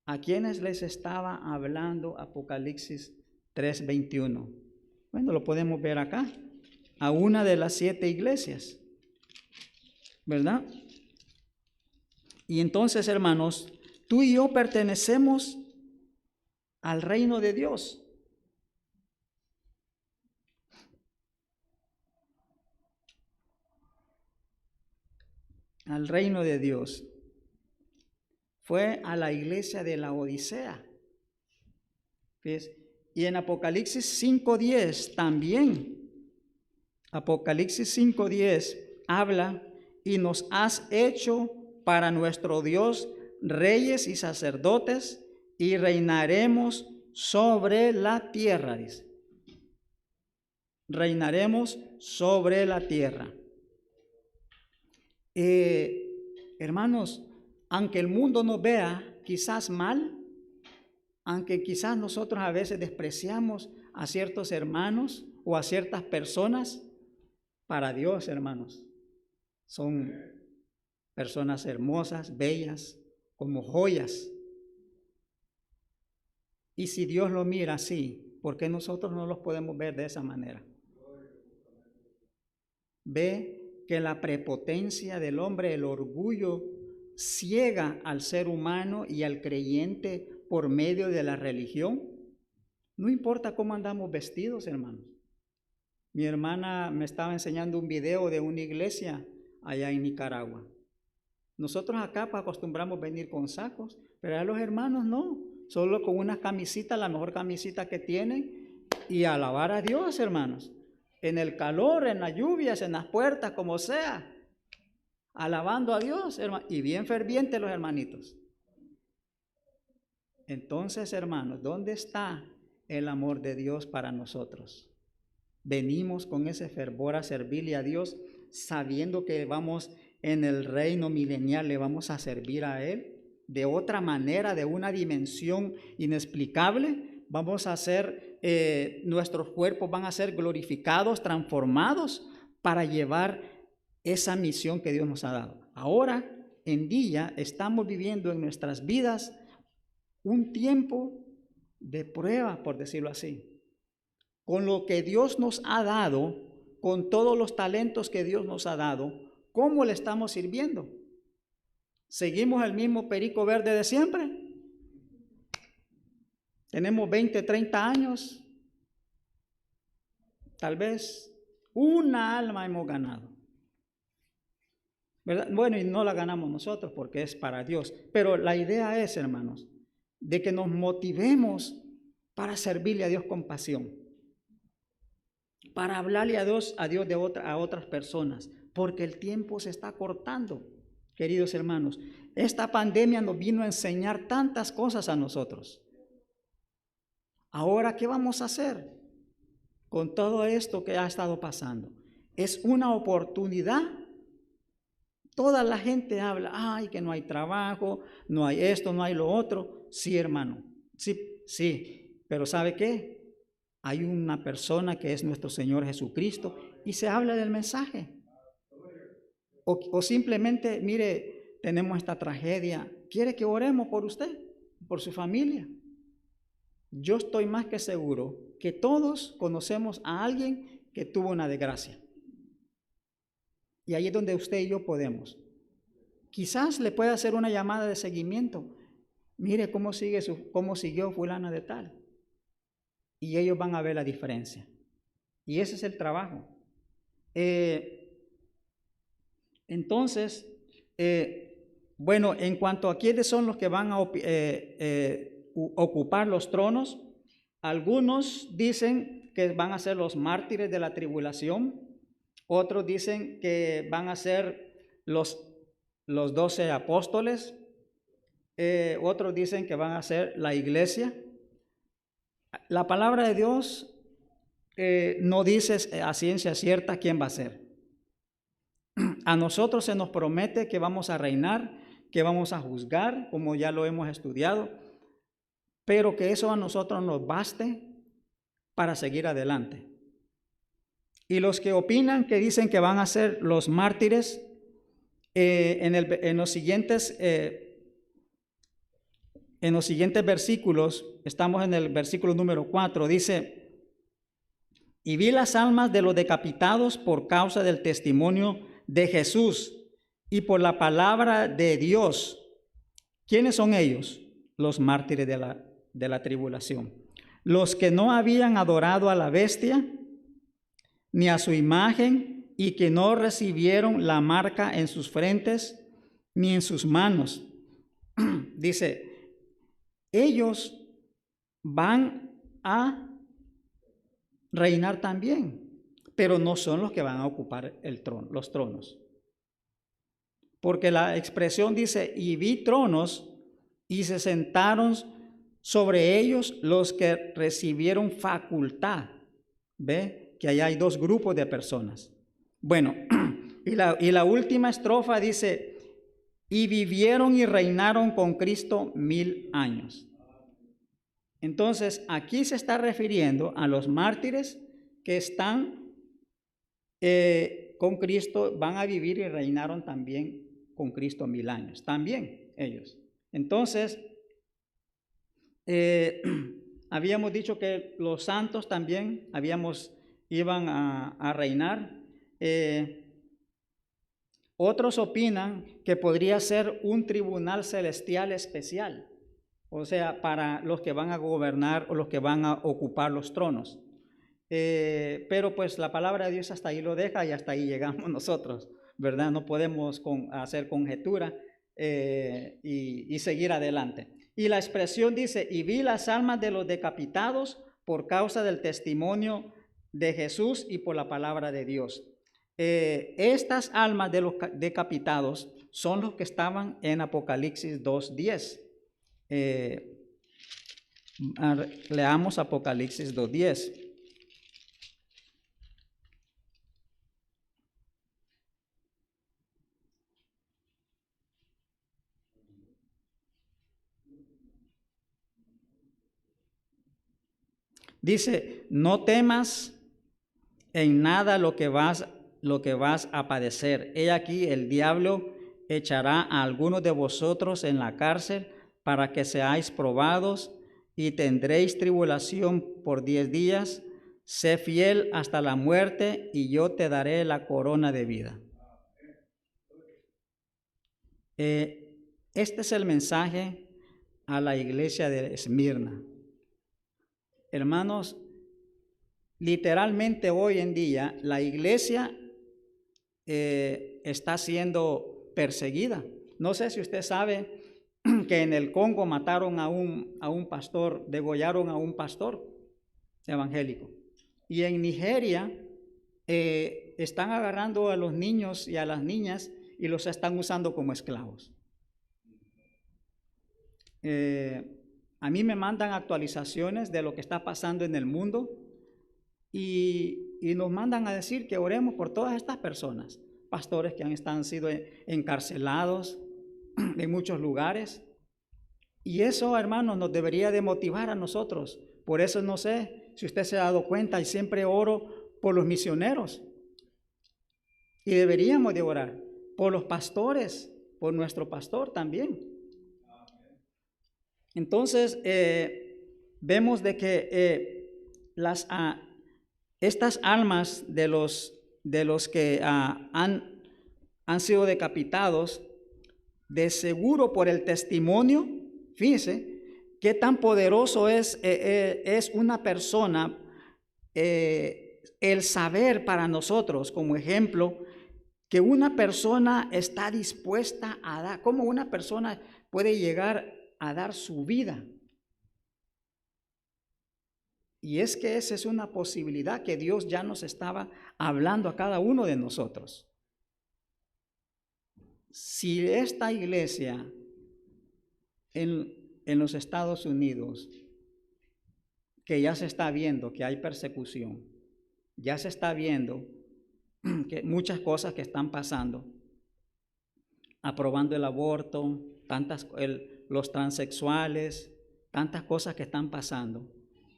¿A quiénes les estaba hablando Apocalipsis 3:21? Bueno, lo podemos ver acá. A una de las 7 iglesias, ¿verdad? Y entonces, hermanos, tú y yo pertenecemos al reino de Dios. Al reino de Dios. Fue a la iglesia de la Odisea. ¿Ves? Y en Apocalipsis 5:10 también. Apocalipsis 5:10 habla: y nos has hecho para nuestro Dios reyes y sacerdotes, y reinaremos sobre la tierra, dice. Reinaremos sobre la tierra. Hermanos, aunque el mundo nos vea quizás mal, aunque quizás nosotros a veces despreciamos a ciertos hermanos o a ciertas personas, para Dios, hermanos, son personas hermosas, bellas, como joyas. Y si Dios lo mira así, ¿por qué nosotros no los podemos ver de esa manera? Ve que la prepotencia del hombre, el orgullo, ciega al ser humano y al creyente por medio de la religión. No importa cómo andamos vestidos, hermanos. Mi hermana me estaba enseñando un video de una iglesia allá en Nicaragua. Nosotros acá acostumbramos venir con sacos, pero a los hermanos no, solo con una camisita, la mejor camisita que tienen, y alabar a Dios, hermanos. En el calor, en las lluvias, en las puertas, como sea, alabando a Dios, hermano, y bien fervientes los hermanitos. Entonces, hermanos, ¿dónde está el amor de Dios para nosotros? Venimos con ese fervor a servirle a Dios, sabiendo que vamos en el reino milenial, le vamos a servir a Él de otra manera, de una dimensión inexplicable. Vamos a hacer, nuestros cuerpos van a ser glorificados, transformados para llevar esa misión que Dios nos ha dado. Ahora, en día, estamos viviendo en nuestras vidas un tiempo de prueba, por decirlo así. Con lo que Dios nos ha dado, con todos los talentos que Dios nos ha dado, ¿cómo le estamos sirviendo? ¿Seguimos el mismo perico verde de siempre? ¿Tenemos 20, 30 años? Tal vez una alma hemos ganado, ¿verdad? Bueno, y no la ganamos nosotros porque es para Dios. Pero la idea es, hermanos, de que nos motivemos para servirle a Dios con pasión, para hablarle a Dios a otras personas, porque el tiempo se está cortando, queridos hermanos. Esta pandemia nos vino a enseñar tantas cosas a nosotros. Ahora, ¿qué vamos a hacer con todo esto que ha estado pasando? Es una oportunidad. Toda la gente habla, ay, que no hay trabajo, no hay esto, no hay lo otro. Sí, hermano, sí, pero ¿sabe qué? Hay una persona que es nuestro Señor Jesucristo y se habla del mensaje. O simplemente, mire, tenemos esta tragedia. ¿Quiere que oremos por usted, por su familia? Yo estoy más que seguro que todos conocemos a alguien que tuvo una desgracia. Y ahí es donde usted y yo podemos. Quizás le pueda hacer una llamada de seguimiento. Mire cómo siguió fulana de tal. Y ellos van a ver la diferencia. Y ese es el trabajo. Entonces, bueno, en cuanto a quiénes son los que van a ocupar los tronos, algunos dicen que van a ser los mártires de la tribulación, otros dicen que van a ser los 12 apóstoles, otros dicen que van a ser la iglesia. La palabra de Dios no dice a ciencia cierta quién va a ser. A nosotros se nos promete que vamos a reinar, que vamos a juzgar, como ya lo hemos estudiado, pero que eso a nosotros nos baste para seguir adelante. Y los que opinan, que dicen que van a ser los mártires, en los siguientes en los siguientes versículos, estamos en el versículo número 4, dice: y vi las almas de los decapitados por causa del testimonio de Jesús y por la palabra de Dios. ¿Quiénes son ellos? Los mártires de la tribulación. Los que no habían adorado a la bestia ni a su imagen y que no recibieron la marca en sus frentes ni en sus manos. Dice, ellos van a reinar también, pero no son los que van a ocupar el trono, los tronos. Porque la expresión dice, y vi tronos y se sentaron sobre ellos los que recibieron facultad. ¿Ve? Que allá hay dos grupos de personas. Bueno, y la última estrofa dice, y vivieron y reinaron con Cristo 1000 años. Entonces, aquí se está refiriendo a los mártires que están con Cristo, van a vivir y reinaron también con Cristo 1000 años. También ellos. Entonces, habíamos dicho que los santos también iban a reinar. Otros opinan que podría ser un tribunal celestial especial, o sea, para los que van a gobernar o los que van a ocupar los tronos. Pero pues la palabra de Dios hasta ahí lo deja y hasta ahí llegamos nosotros, ¿verdad? No podemos hacer conjetura y seguir adelante. Y la expresión dice, y vi las almas de los decapitados por causa del testimonio de Jesús y por la palabra de Dios. Estas almas de los decapitados son los que estaban en Apocalipsis 2:10. Leamos Apocalipsis 2:10. Dice, no temas en nada lo que vas a padecer. He aquí, el diablo echará a algunos de vosotros en la cárcel para que seáis probados y tendréis tribulación por 10 días. Sé fiel hasta la muerte y yo te daré la corona de vida. Este es el mensaje a la iglesia de Esmirna. Hermanos, literalmente hoy en día la iglesia está siendo perseguida. No sé si usted sabe que en el Congo mataron a un pastor, degollaron a un pastor evangélico. Y en Nigeria están agarrando a los niños y a las niñas y los están usando como esclavos. A mí me mandan actualizaciones de lo que está pasando en el mundo y nos mandan a decir que oremos por todas estas personas, pastores que han sido encarcelados en muchos lugares. Y eso, hermanos, nos debería de motivar a nosotros. Por eso no sé si usted se ha dado cuenta y siempre oro por los misioneros. Y deberíamos de orar por los pastores, por nuestro pastor también. Entonces, vemos de que estas almas de los que han sido decapitados, de seguro por el testimonio, fíjense, qué tan poderoso es una persona, el saber para nosotros como ejemplo, que una persona está dispuesta a dar, cómo una persona puede llegar a dar su vida. Y es que esa es una posibilidad que Dios ya nos estaba hablando a cada uno de nosotros. Si esta iglesia en los Estados Unidos, que ya se está viendo que hay persecución, ya se está viendo que muchas cosas que están pasando, aprobando el aborto, los transexuales, tantas cosas que están pasando.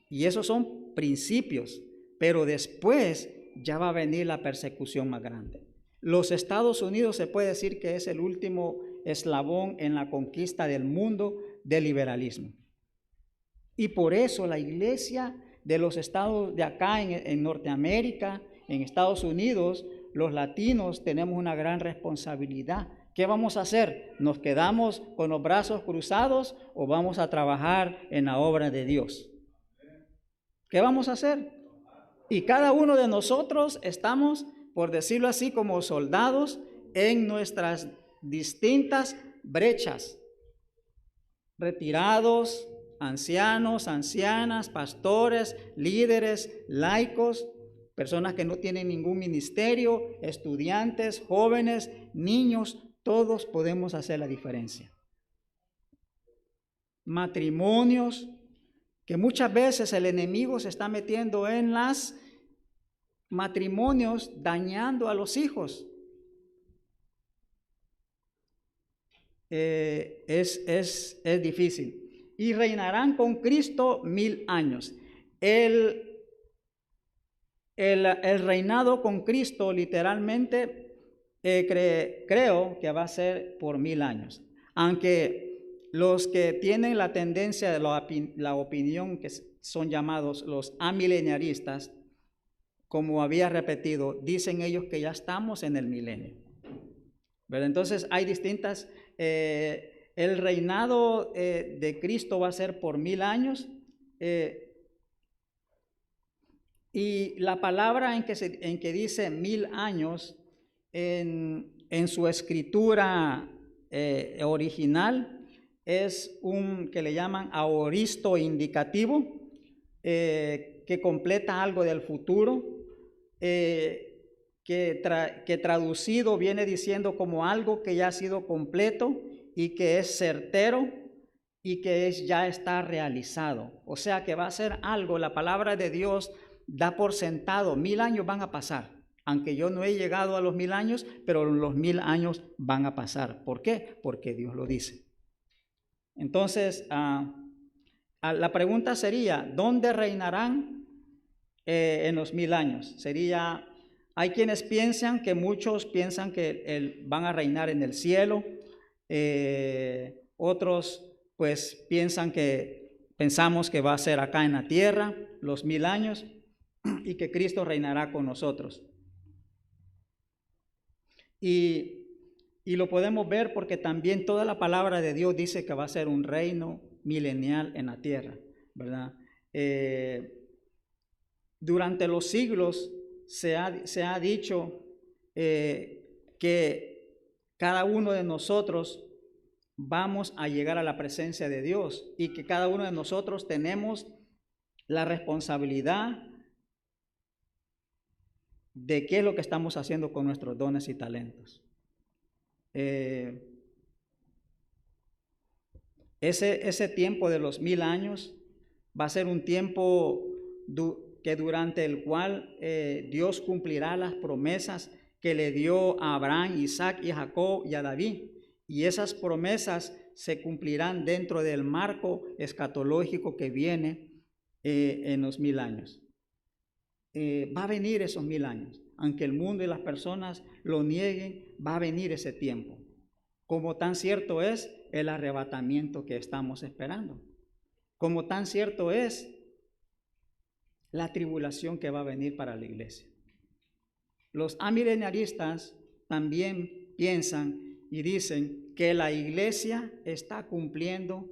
Y esos son principios, pero después ya va a venir la persecución más grande. Los Estados Unidos se puede decir que es el último eslabón en la conquista del mundo, del liberalismo. Y por eso la iglesia de los estados de acá en Norteamérica, en Estados Unidos, los latinos tenemos una gran responsabilidad. ¿Qué vamos a hacer? ¿Nos quedamos con los brazos cruzados o vamos a trabajar en la obra de Dios? ¿Qué vamos a hacer? Y cada uno de nosotros estamos, por decirlo así, como soldados en nuestras distintas brechas. Retirados, ancianos, ancianas, pastores, líderes, laicos, personas que no tienen ningún ministerio, estudiantes, jóvenes, niños, todos podemos hacer la diferencia. Matrimonios, que muchas veces el enemigo se está metiendo en los matrimonios, dañando a los hijos. Es difícil. Y reinarán con Cristo 1000 años. El reinado con Cristo literalmente creo que va a ser por 1000 años. Aunque los que tienen la tendencia de la opinión que son llamados los amileniaristas, como había repetido, dicen ellos que ya estamos en el milenio. ¿Verdad? Entonces hay distintas, el reinado de Cristo va a ser por 1000 años, y la palabra en que dice 1000 años, en su escritura original, es un que le llaman aoristo indicativo, que completa algo del futuro, que traducido viene diciendo como algo que ya ha sido completo y que es certero y que ya está realizado. O sea que va a ser algo, la palabra de Dios da por sentado, 1000 años van a pasar. Aunque yo no he llegado a los 1000 años, pero los 1000 años van a pasar. ¿Por qué? Porque Dios lo dice. Entonces, la pregunta sería, ¿dónde reinarán en los 1000 años? Sería, hay quienes piensan que muchos piensan que van a reinar en el cielo, otros pues pensamos que va a ser acá en la tierra los 1000 años y que Cristo reinará con nosotros. Y lo podemos ver porque también toda la palabra de Dios dice que va a ser un reino milenial en la tierra, ¿verdad? Durante los siglos se ha dicho que cada uno de nosotros vamos a llegar a la presencia de Dios y que cada uno de nosotros tenemos la responsabilidad de qué es lo que estamos haciendo con nuestros dones y talentos. Ese tiempo de los 1000 años va a ser un tiempo que durante el cual Dios cumplirá las promesas que le dio a Abraham, Isaac y a Jacob y a David. Y esas promesas se cumplirán dentro del marco escatológico que viene en los 1000 años. Va a venir esos 1000 años. Aunque el mundo y las personas lo nieguen, va a venir ese tiempo. Como tan cierto es el arrebatamiento que estamos esperando. Como tan cierto es la tribulación que va a venir para la iglesia. Los amileniaristas también piensan y dicen que la iglesia está cumpliendo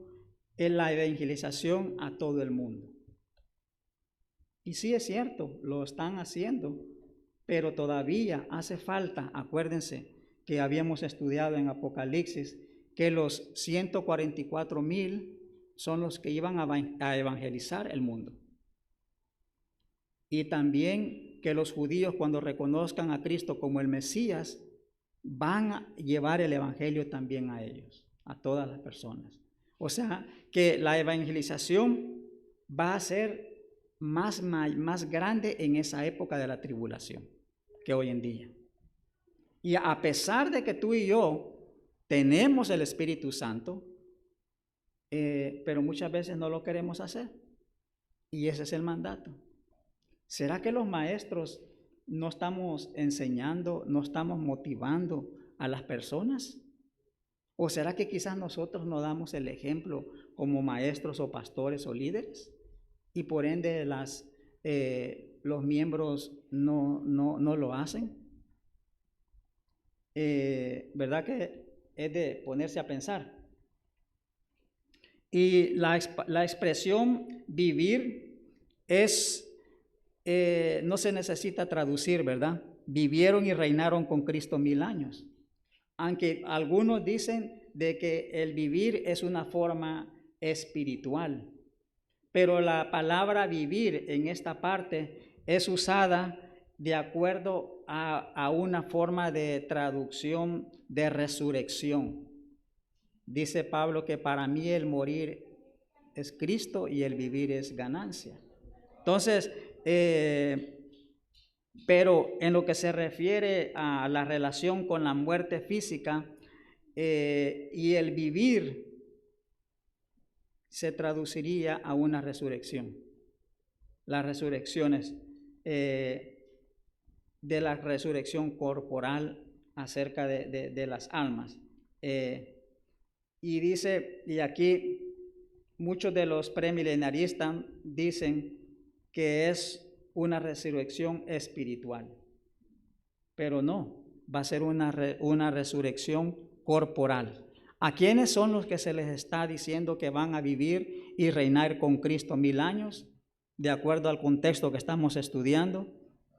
en la evangelización a todo el mundo. Y sí es cierto, lo están haciendo, pero todavía hace falta, acuérdense que habíamos estudiado en Apocalipsis, que los 144,000 son los que iban a evangelizar el mundo. Y también que los judíos, cuando reconozcan a Cristo como el Mesías, van a llevar el evangelio también a ellos, a todas las personas. O sea, que la evangelización va a ser más grande en esa época de la tribulación que hoy en día. Y a pesar de que tú y yo tenemos el Espíritu Santo, pero muchas veces no lo queremos hacer. Y ese es el mandato. ¿Será que los maestros no estamos enseñando, no estamos motivando a las personas? ¿O será que quizás nosotros no damos el ejemplo como maestros o pastores o líderes? Y por ende los miembros no lo hacen. ¿Verdad que es de ponerse a pensar? Y la expresión vivir no se necesita traducir, ¿verdad? Vivieron y reinaron con Cristo 1000 años. Aunque algunos dicen de que el vivir es una forma espiritual, pero la palabra vivir en esta parte es usada de acuerdo a una forma de traducción de resurrección. Dice Pablo que para mí el morir es Cristo y el vivir es ganancia. Entonces, pero en lo que se refiere a la relación con la muerte física y el vivir, se traduciría a una resurrección. Las resurrecciones, de la resurrección corporal acerca de las almas. Y dice, y aquí muchos de los premilenaristas dicen que es una resurrección espiritual, pero no, va a ser una resurrección corporal. ¿A quiénes son los que se les está diciendo que van a vivir y reinar con Cristo 1000 años? De acuerdo al contexto que estamos estudiando,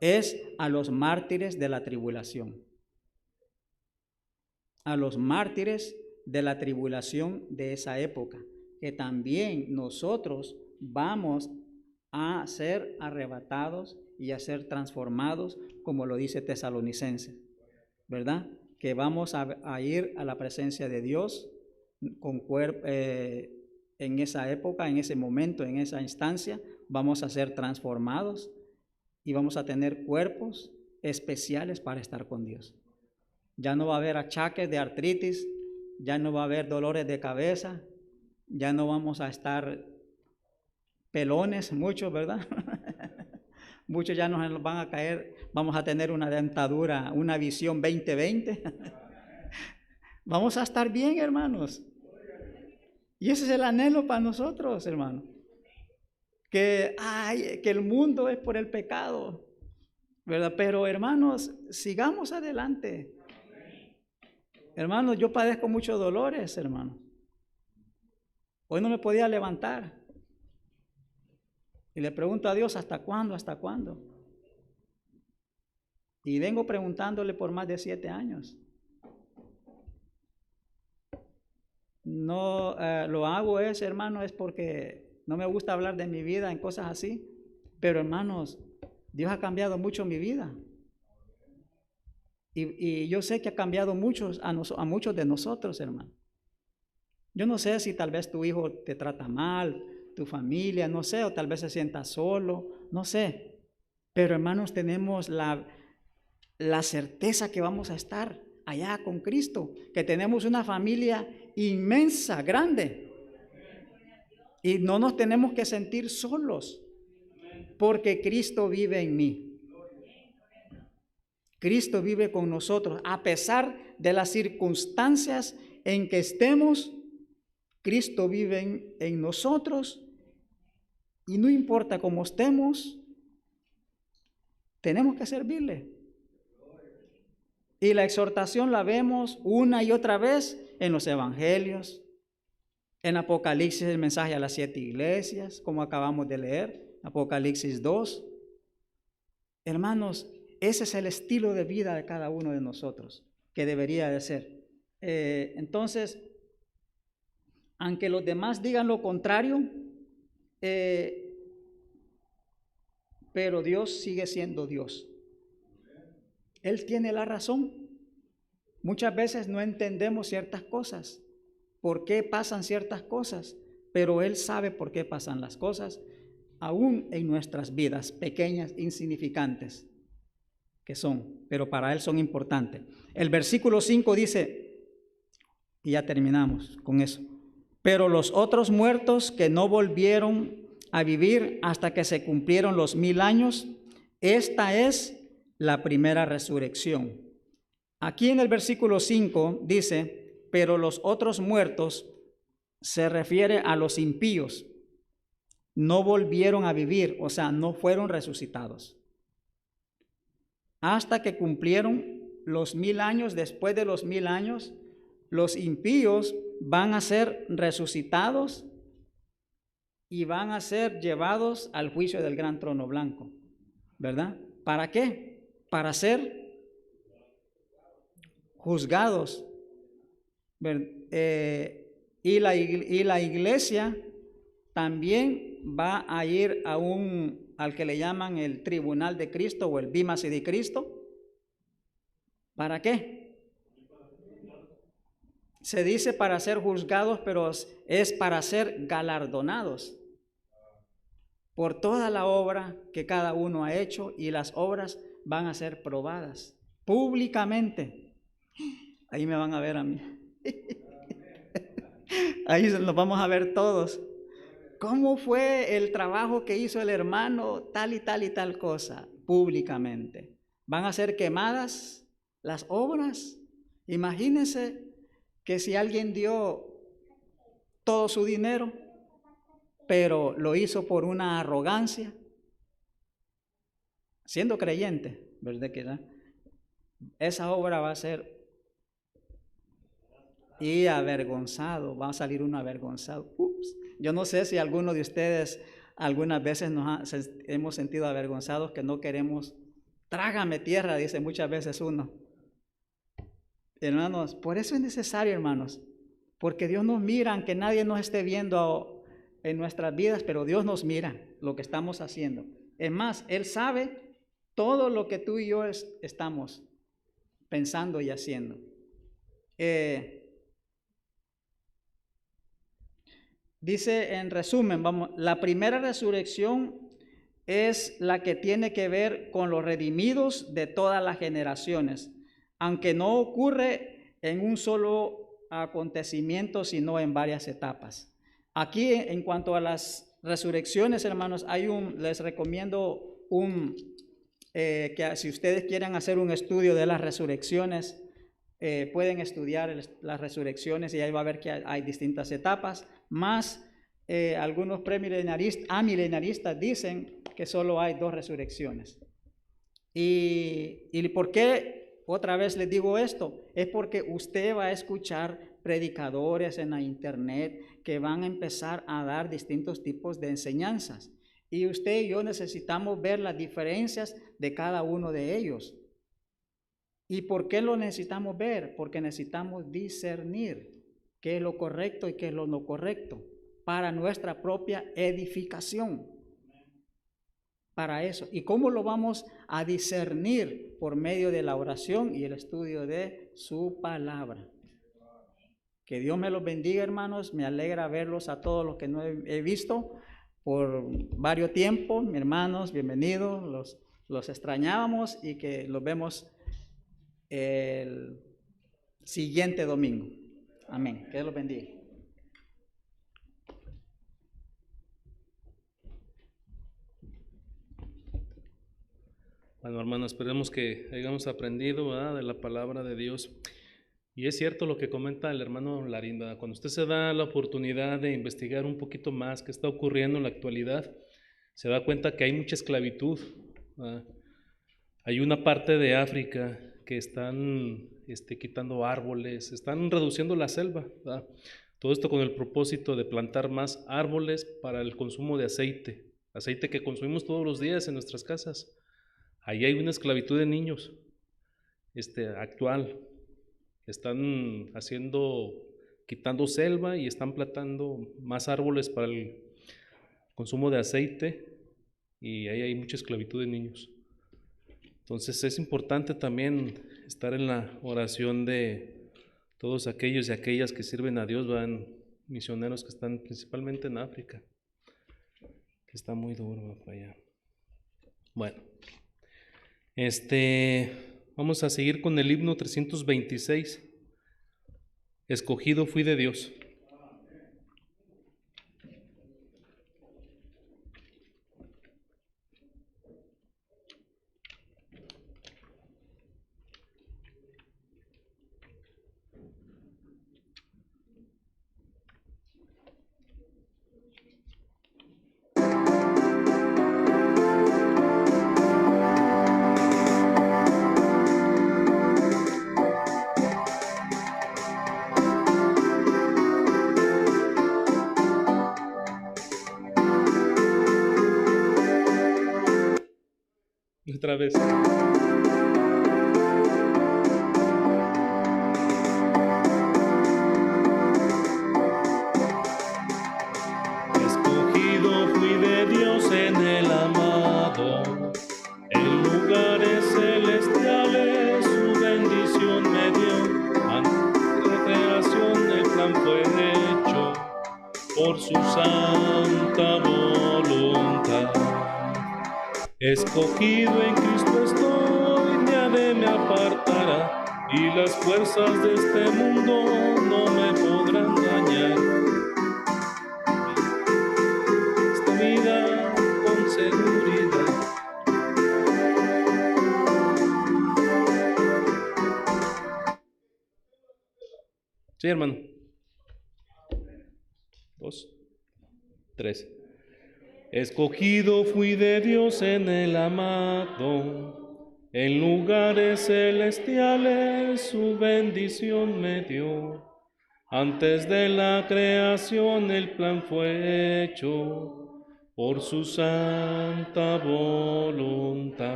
es a los mártires de la tribulación. A los mártires de la tribulación de esa época, que también nosotros vamos a ser arrebatados y a ser transformados, como lo dice Tesalonicenses, ¿verdad? Que vamos a ir a la presencia de Dios en esa época, en ese momento, en esa instancia, vamos a ser transformados y vamos a tener cuerpos especiales para estar con Dios. Ya no va a haber achaques de artritis, ya no va a haber dolores de cabeza, ya no vamos a estar pelones, muchos, ¿verdad? Muchos ya nos van a caer, vamos a tener una dentadura, una visión 20/20. Vamos a estar bien, hermanos. Y ese es el anhelo para nosotros, hermanos. Que el mundo es por el pecado, ¿verdad? Pero, hermanos, sigamos adelante. Hermanos, yo padezco muchos dolores, hermanos. Hoy no me podía levantar. Y le pregunto a Dios, ¿hasta cuándo? ¿Hasta cuándo? Y vengo preguntándole por más de 7 años. No lo hago hermano, es porque no me gusta hablar de mi vida en cosas así. Pero, hermanos, Dios ha cambiado mucho mi vida. Y yo sé que ha cambiado a muchos de nosotros, hermano. Yo no sé si tal vez tu hijo te trata mal, tu familia, no sé, o tal vez se sienta solo, no sé. Pero, hermanos, tenemos la certeza que vamos a estar allá con Cristo, que tenemos una familia inmensa, grande. Y no nos tenemos que sentir solos, porque Cristo vive en mí. Cristo vive con nosotros. A pesar de las circunstancias en que estemos, Cristo vive en nosotros. Y no importa cómo estemos, tenemos que servirle. Y la exhortación la vemos una y otra vez en los evangelios, en Apocalipsis, el mensaje a las 7 iglesias, como acabamos de leer, Apocalipsis 2. Hermanos, ese es el estilo de vida de cada uno de nosotros, que debería de ser. Entonces, aunque los demás digan lo contrario, pero Dios sigue siendo Dios. Él tiene la razón. Muchas veces no entendemos ciertas cosas, por qué pasan ciertas cosas, pero Él sabe por qué pasan las cosas, aún en nuestras vidas pequeñas, insignificantes que son, pero para Él son importantes. El versículo 5 dice, y ya terminamos con eso, pero los otros muertos que no volvieron a vivir hasta que se cumplieron los 1000 años, esta es la primera resurrección. Aquí en el versículo 5 dice pero los otros muertos se refiere a los impíos. No volvieron a vivir, o sea, no fueron resucitados. Hasta que cumplieron los 1000 años, después de los 1000 años, los impíos van a ser resucitados y van a ser llevados al juicio del gran trono blanco, ¿verdad? ¿Para qué? Para ser juzgados. Y la iglesia también va a ir al que le llaman el tribunal de Cristo o el Bima de Cristo. ¿Para qué? Se dice para ser juzgados, pero es para ser galardonados por toda la obra que cada uno ha hecho, y las obras van a ser probadas públicamente. Ahí me van a ver a mí. Ahí nos vamos a ver todos. ¿Cómo fue el trabajo que hizo el hermano? Tal y tal y tal cosa, públicamente. Van a ser quemadas las obras. Imagínense que si alguien dio todo su dinero, pero lo hizo por una arrogancia, siendo creyente, ¿verdad que no? Esa obra va a ser y avergonzado, va a salir uno avergonzado. Ups. Yo no sé si alguno de ustedes algunas veces hemos sentido avergonzados, que no queremos, trágame tierra, dice muchas veces uno. Hermanos, por eso es necesario, hermanos, porque Dios nos mira, aunque nadie nos esté viendo en nuestras vidas, pero Dios nos mira lo que estamos haciendo. Es más, Él sabe todo lo que tú y yo estamos pensando y haciendo. Dice en resumen, la primera resurrección es la que tiene que ver con los redimidos de todas las generaciones, aunque no ocurre en un solo acontecimiento, sino en varias etapas. Aquí, en cuanto a las resurrecciones, hermanos, les recomiendo que si ustedes quieren hacer un estudio de las resurrecciones, pueden estudiar las resurrecciones, y ahí va a ver que hay distintas etapas, más algunos amilenaristas dicen que solo hay 2 resurrecciones. ¿Y por qué otra vez les digo esto? Es porque usted va a escuchar predicadores en la internet que van a empezar a dar distintos tipos de enseñanzas, y usted y yo necesitamos ver las diferencias de cada uno de ellos. ¿Y por qué lo necesitamos ver? Porque necesitamos discernir qué es lo correcto y qué es lo no correcto para nuestra propia edificación. Para eso. ¿Y cómo lo vamos a discernir? Por medio de la oración y el estudio de su palabra. Que Dios me los bendiga, hermanos. Me alegra verlos a todos los que no he visto por varios tiempos. Mis hermanos, bienvenidos. Los extrañábamos, y que los vemos el siguiente domingo. Amén. Que Dios los bendiga. Bueno, hermanos, esperemos que hayamos aprendido, ¿verdad?, de la palabra de Dios. Y es cierto lo que comenta el hermano Larín, ¿verdad? Cuando usted se da la oportunidad de investigar un poquito más qué está ocurriendo en la actualidad, se da cuenta que hay mucha esclavitud, ¿verdad? Hay una parte de África que están quitando árboles, están reduciendo la selva, ¿verdad? Todo esto con el propósito de plantar más árboles para el consumo de aceite que consumimos todos los días en nuestras casas. Ahí hay una esclavitud de niños actual. Están quitando selva y están plantando más árboles para el consumo de aceite, y ahí hay mucha esclavitud de niños. Entonces es importante también estar en la oración de todos aquellos y aquellas que sirven a Dios, van misioneros que están principalmente en África, que está muy duro para allá. Bueno, vamos a seguir con el himno 326. Escogido fui de Dios. Otra vez. Escogido fui de Dios en el amado, en lugares celestiales su bendición me dio. Antes de la creación el plan fue hecho por su santa voluntad. Escogido en Cristo estoy, nadie me apartará, y las fuerzas de este mundo no me podrán dañar. Esta vida con seguridad. Sí, hermano. 2, 3. Escogido fui de Dios en el amado, en lugares celestiales su bendición me dio. Antes de la creación el plan fue hecho por su santa voluntad.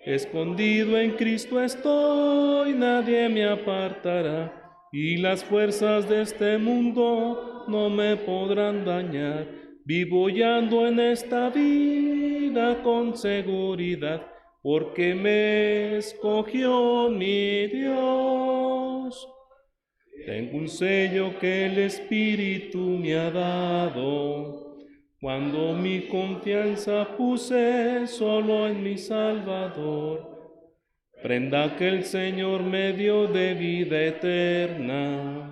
Escondido en Cristo estoy, nadie me apartará, y las fuerzas de este mundo no me podrán dañar. Vivo y ando en esta vida con seguridad, porque me escogió mi Dios. Tengo un sello que el Espíritu me ha dado, cuando mi confianza puse solo en mi Salvador. Prenda que el Señor me dio de vida eterna,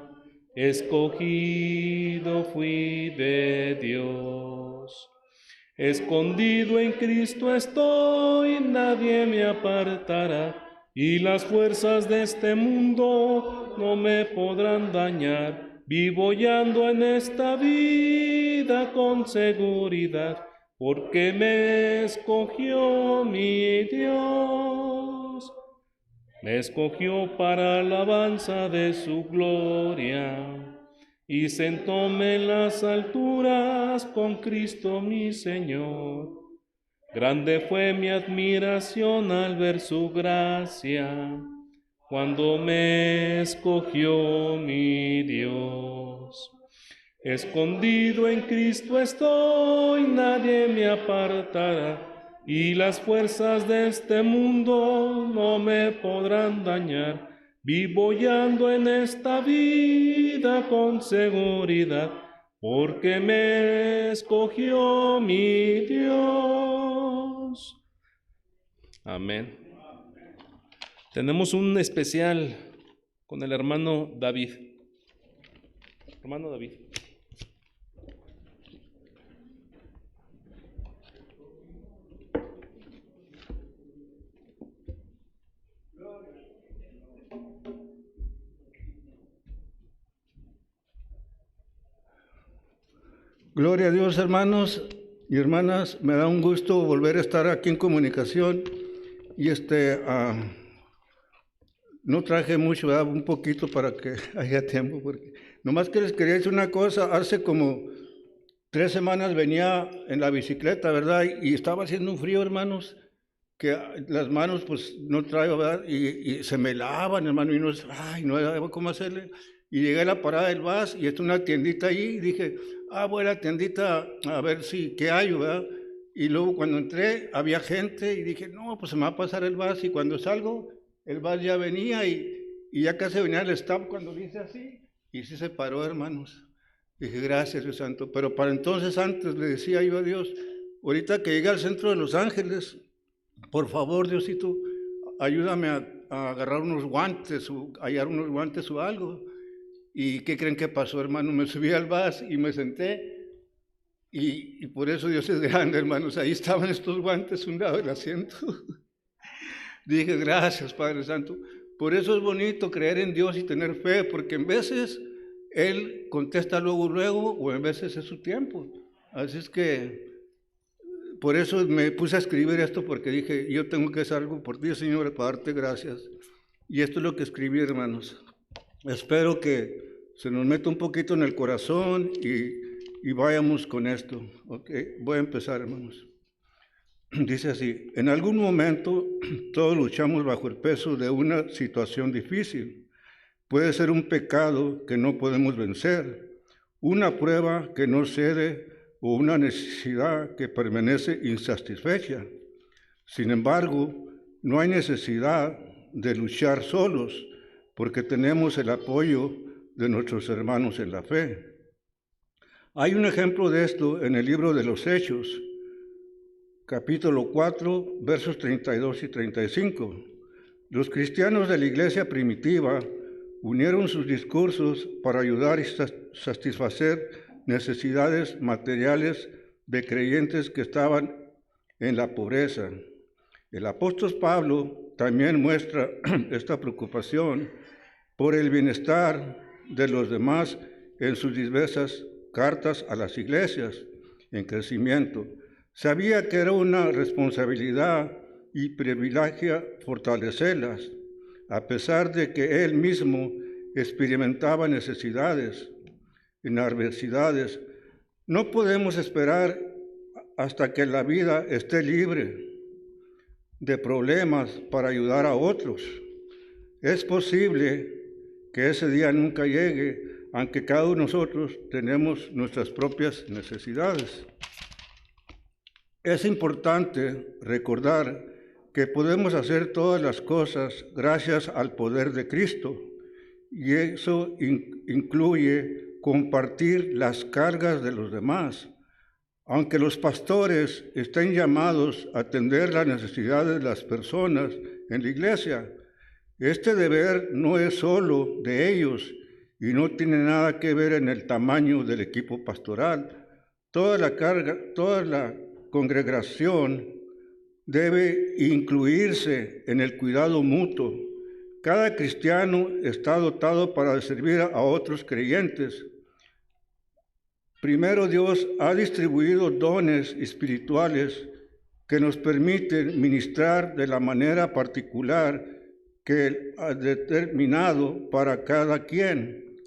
escogido fui de Dios. Escondido en Cristo estoy, nadie me apartará, y las fuerzas de este mundo no me podrán dañar. Vivo y ando en esta vida con seguridad, porque me escogió mi Dios. Me escogió para alabanza de su gloria, y sentóme en las alturas con Cristo mi Señor. Grande fue mi admiración al ver su gracia, cuando me escogió mi Dios. Escondido en Cristo estoy, nadie me apartará, y las fuerzas de este mundo no me podrán dañar. Vivo y ando en esta vida con seguridad, porque me escogió mi Dios. Amén. Tenemos un especial con el hermano David. Hermano David. Gloria a Dios, hermanos y hermanas. Me da un gusto volver a estar aquí en comunicación. Y no traje mucho, ¿verdad? Un poquito para que haya tiempo, porque nomás que les quería decir una cosa. Hace como 3 semanas venía en la bicicleta, ¿verdad? Y estaba haciendo un frío, hermanos, que las manos pues no traigo, ¿verdad? Y se me lavan, hermano, y no sabía cómo hacerle. Y llegué a la parada del bus y está una tiendita ahí, y dije, voy a la tiendita a ver qué hay, ¿verdad? Y luego cuando entré había gente y dije, no, pues se me va a pasar el bus. Y cuando salgo, el bus ya venía y ya casi venía el stop cuando dice así, y sí se paró, hermanos. Dije, gracias, Dios santo. Pero para entonces, antes le decía yo a Dios, ahorita que llegue al centro de Los Ángeles, por favor, Diosito, ayúdame a agarrar unos guantes, o hallar unos guantes o algo. ¿Y qué creen que pasó, hermano? Me subí al bus y me senté, y por eso Dios es grande, hermanos. Ahí estaban estos guantes a un lado del asiento. Dije, gracias, Padre Santo. Por eso es bonito creer en Dios y tener fe, porque en veces Él contesta luego, o en veces es su tiempo. Así es que, por eso me puse a escribir esto, porque dije, yo tengo que hacer algo por ti, Señor, para darte gracias. Y esto es lo que escribí, hermanos. Espero que se nos meta un poquito en el corazón y vayamos con esto. Okay. Voy a empezar, hermanos. Dice así: en algún momento todos luchamos bajo el peso de una situación difícil. Puede ser un pecado que no podemos vencer, una prueba que no cede o una necesidad que permanece insatisfecha. Sin embargo, no hay necesidad de luchar solos, porque tenemos el apoyo de nuestros hermanos en la fe. Hay un ejemplo de esto en el libro de los Hechos, capítulo 4, versos 32 y 35. Los cristianos de la iglesia primitiva unieron sus discursos para ayudar y satisfacer necesidades materiales de creyentes que estaban en la pobreza. El apóstol Pablo también muestra esta preocupación por el bienestar de los demás en sus diversas cartas a las iglesias en crecimiento. Sabía que era una responsabilidad y privilegio fortalecerlas, a pesar de que él mismo experimentaba necesidades en adversidades. No podemos esperar hasta que la vida esté libre de problemas para ayudar a otros. Es posible que ese día nunca llegue, aunque cada uno de nosotros tenemos nuestras propias necesidades. Es importante recordar que podemos hacer todas las cosas gracias al poder de Cristo, y eso incluye compartir las cargas de los demás. Aunque los pastores estén llamados a atender las necesidades de las personas en la iglesia, este deber no es solo de ellos y no tiene nada que ver en el tamaño del equipo pastoral. Toda la congregación debe incluirse en el cuidado mutuo. Cada cristiano está dotado para servir a otros creyentes. Primero, Dios ha distribuido dones espirituales que nos permiten ministrar de la manera particular que ha determinado para cada quien.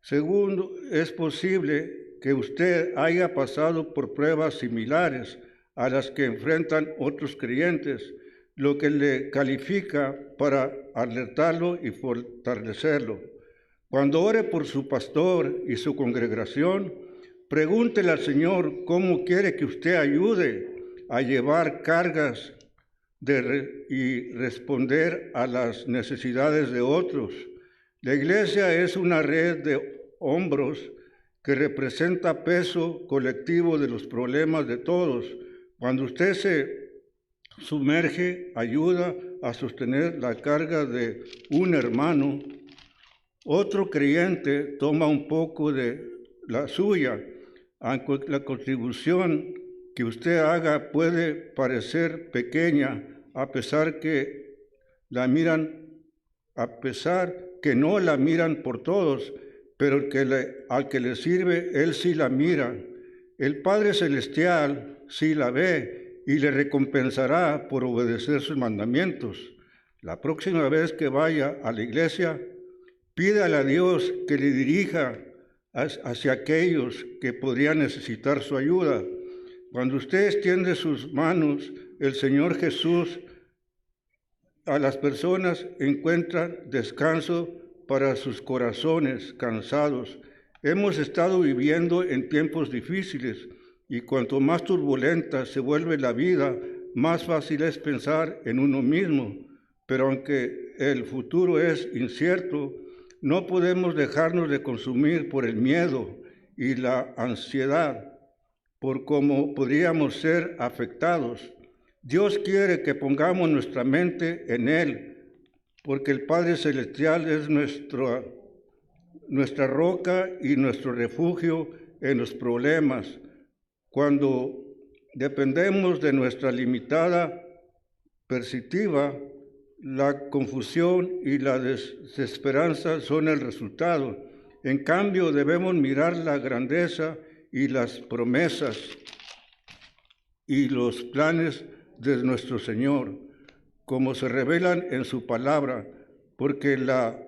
Segundo, es posible que usted haya pasado por pruebas similares a las que enfrentan otros creyentes, lo que le califica para alertarlo y fortalecerlo. Cuando ore por su pastor y su congregación, pregúntele al cómo quiere que usted ayude a llevar cargas y responder a las necesidades de otros. La iglesia es una red de hombros que representa peso colectivo de los problemas de todos. Cuando usted se sumerge, ayuda a sostener la carga de un hermano, otro creyente toma un poco de la suya. Aunque la contribución que usted haga puede parecer pequeña, a pesar que no la miran por todos, pero al que le sirve, él sí la mira. El Padre Celestial sí la ve y le recompensará por obedecer sus mandamientos. La próxima vez que vaya a la iglesia, pídale a Dios que le dirija hacia aquellos que podrían necesitar su ayuda. Cuando usted extiende sus manos, el Señor Jesús a las personas encuentra descanso para sus corazones cansados. Hemos estado viviendo en tiempos difíciles y cuanto más turbulenta se vuelve la vida, más fácil es pensar en uno mismo. Pero aunque el futuro es incierto, no podemos dejarnos de consumir por el miedo y la ansiedad, por cómo podríamos ser afectados. Dios quiere que pongamos nuestra mente en Él, porque el Padre Celestial es nuestra roca y nuestro refugio en los problemas. Cuando dependemos de nuestra limitada perspectiva, la confusión y la desesperanza son el resultado. En cambio, debemos mirar la grandeza y las promesas y los planes de nuestro Señor, como se revelan en su palabra, porque la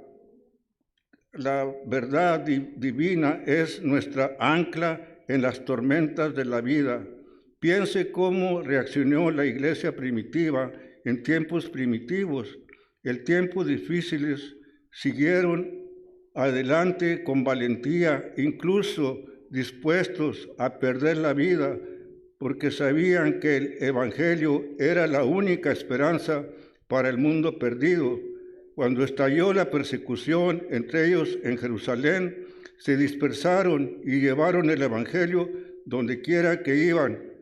verdad divina es nuestra ancla en las tormentas de la vida. Piense cómo reaccionó la iglesia primitiva en tiempos primitivos. En tiempos difíciles siguieron adelante con valentía, incluso dispuestos a perder la vida, porque sabían que el Evangelio era la única esperanza para el mundo perdido. Cuando estalló la persecución entre ellos en Jerusalén, se dispersaron y llevaron el Evangelio donde quiera que iban.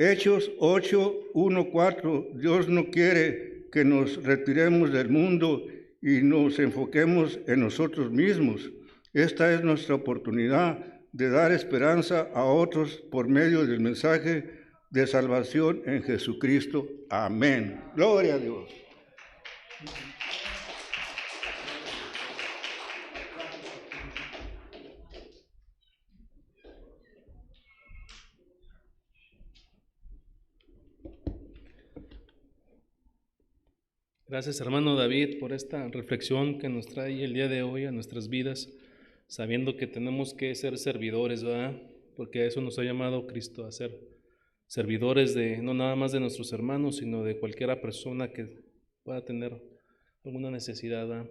Hechos 8:1-4, Dios no quiere que nos retiremos del mundo y nos enfoquemos en nosotros mismos. Esta es nuestra oportunidad de dar esperanza a otros por medio del mensaje de salvación en Jesucristo. Amén. Gloria a Dios. Gracias, hermano David, por esta reflexión que nos trae el día de hoy a nuestras vidas, sabiendo que tenemos que ser servidores, ¿verdad? Porque a eso nos ha llamado Cristo, a ser servidores no nada más de nuestros hermanos, sino de cualquier persona que pueda tener alguna necesidad, ¿verdad?